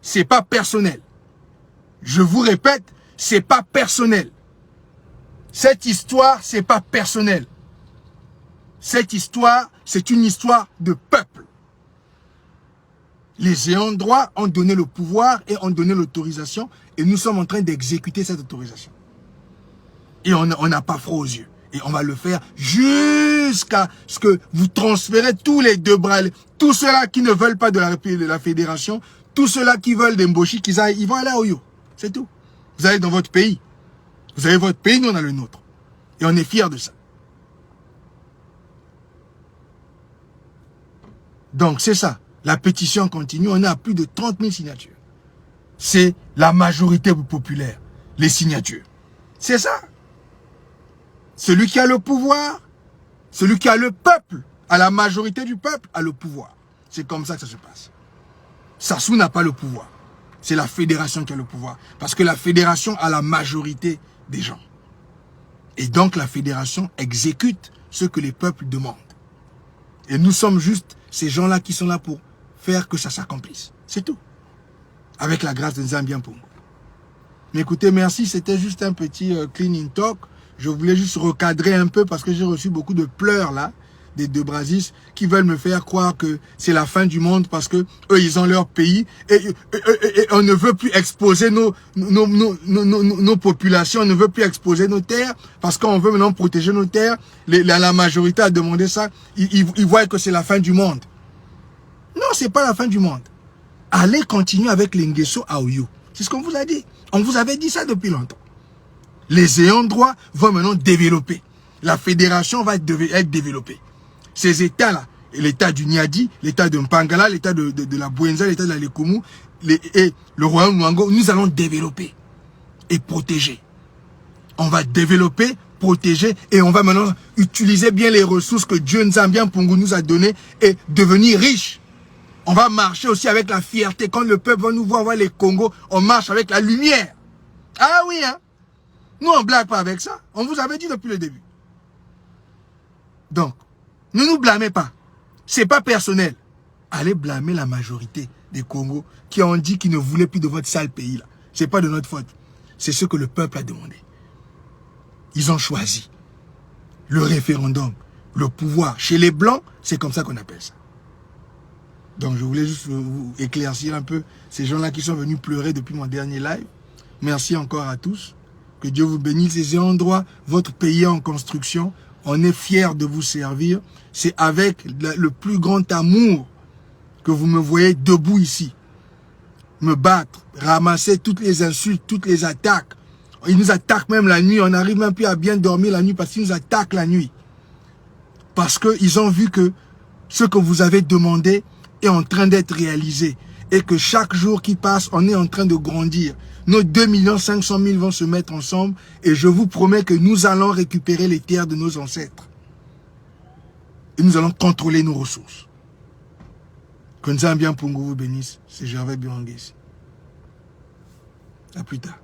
C'est pas personnel. Je vous répète, c'est pas personnel. Cette histoire, c'est pas personnel. Cette histoire, c'est une histoire de peuple. Les ayants droit ont donné le pouvoir et ont donné l'autorisation et nous sommes en train d'exécuter cette autorisation. Et on n'a pas froid aux yeux. Et on va le faire jusqu'à ce que vous transférez tous les deux bras. Tous ceux-là qui ne veulent pas de la fédération, tous ceux-là qui veulent des Mboshi, ils vont aller à Oyo. C'est tout. Vous allez dans votre pays. Vous avez votre pays, nous on a le nôtre. Et on est fiers de ça. Donc c'est ça. La pétition continue. On est à plus de 30 000 signatures. C'est la majorité populaire. Les signatures. C'est ça. Celui qui a le pouvoir, celui qui a le peuple, à la majorité du peuple, a le pouvoir. C'est comme ça que ça se passe. Sassou n'a pas le pouvoir. C'est la fédération qui a le pouvoir. Parce que la fédération a la majorité des gens. Et donc la fédération exécute ce que les peuples demandent. Et nous sommes juste ces gens-là qui sont là pour faire que ça s'accomplisse. C'est tout. Avec la grâce de Nzambian Pongo. Mais écoutez, merci. C'était juste un petit cleaning talk. Je voulais juste recadrer un peu parce que j'ai reçu beaucoup de pleurs là, des deux Brasis, qui veulent me faire croire que c'est la fin du monde parce que eux ils ont leur pays et on ne veut plus exposer nos populations, on ne veut plus exposer nos terres parce qu'on veut maintenant protéger nos terres. La majorité a demandé ça. Ils voient que c'est la fin du monde. Non, c'est pas la fin du monde. Allez continuer avec les Nguesso à Oyo. C'est ce qu'on vous a dit. On vous avait dit ça depuis longtemps. Les ayants droit vont maintenant développer. La fédération va être développée. Ces États-là, l'État du Niadi, l'État de Mpangala, l'État de la Bouenza, l'État de la Lekoumou, et le Royaume Mwango, nous allons développer et protéger. On va développer, protéger, et on va maintenant utiliser bien les ressources que Dieu Nzambian Pongo nous a données et devenir riche. On va marcher aussi avec la fierté. Quand le peuple va nous voir les Congos, on marche avec la lumière. Ah oui, hein? Nous, on ne blague pas avec ça. On vous avait dit depuis le début. Donc, ne nous blâmez pas. Ce n'est pas personnel. Allez blâmer la majorité des Congos qui ont dit qu'ils ne voulaient plus de votre sale pays là. Ce n'est pas de notre faute. C'est ce que le peuple a demandé. Ils ont choisi le référendum, le pouvoir. Chez les Blancs, c'est comme ça qu'on appelle ça. Donc, je voulais juste vous éclaircir un peu ces gens-là qui sont venus pleurer depuis mon dernier live. Merci encore à tous. Que Dieu vous bénisse. Ces endroits, votre pays est en construction. On est fiers de vous servir. C'est avec le plus grand amour que vous me voyez debout ici. Me battre, ramasser toutes les insultes, toutes les attaques. Ils nous attaquent même la nuit. On n'arrive même plus à bien dormir la nuit parce qu'ils nous attaquent la nuit. Parce qu'ils ont vu que ce que vous avez demandé est en train d'être réalisé. et que chaque jour qui passe, on est en train de grandir. Nos 2 500 000 vont se mettre ensemble et je vous promets que nous allons récupérer les terres de nos ancêtres. Et nous allons contrôler nos ressources. Que Nzambian Pungu vous bénisse. C'est Gervais Birangues. À plus tard.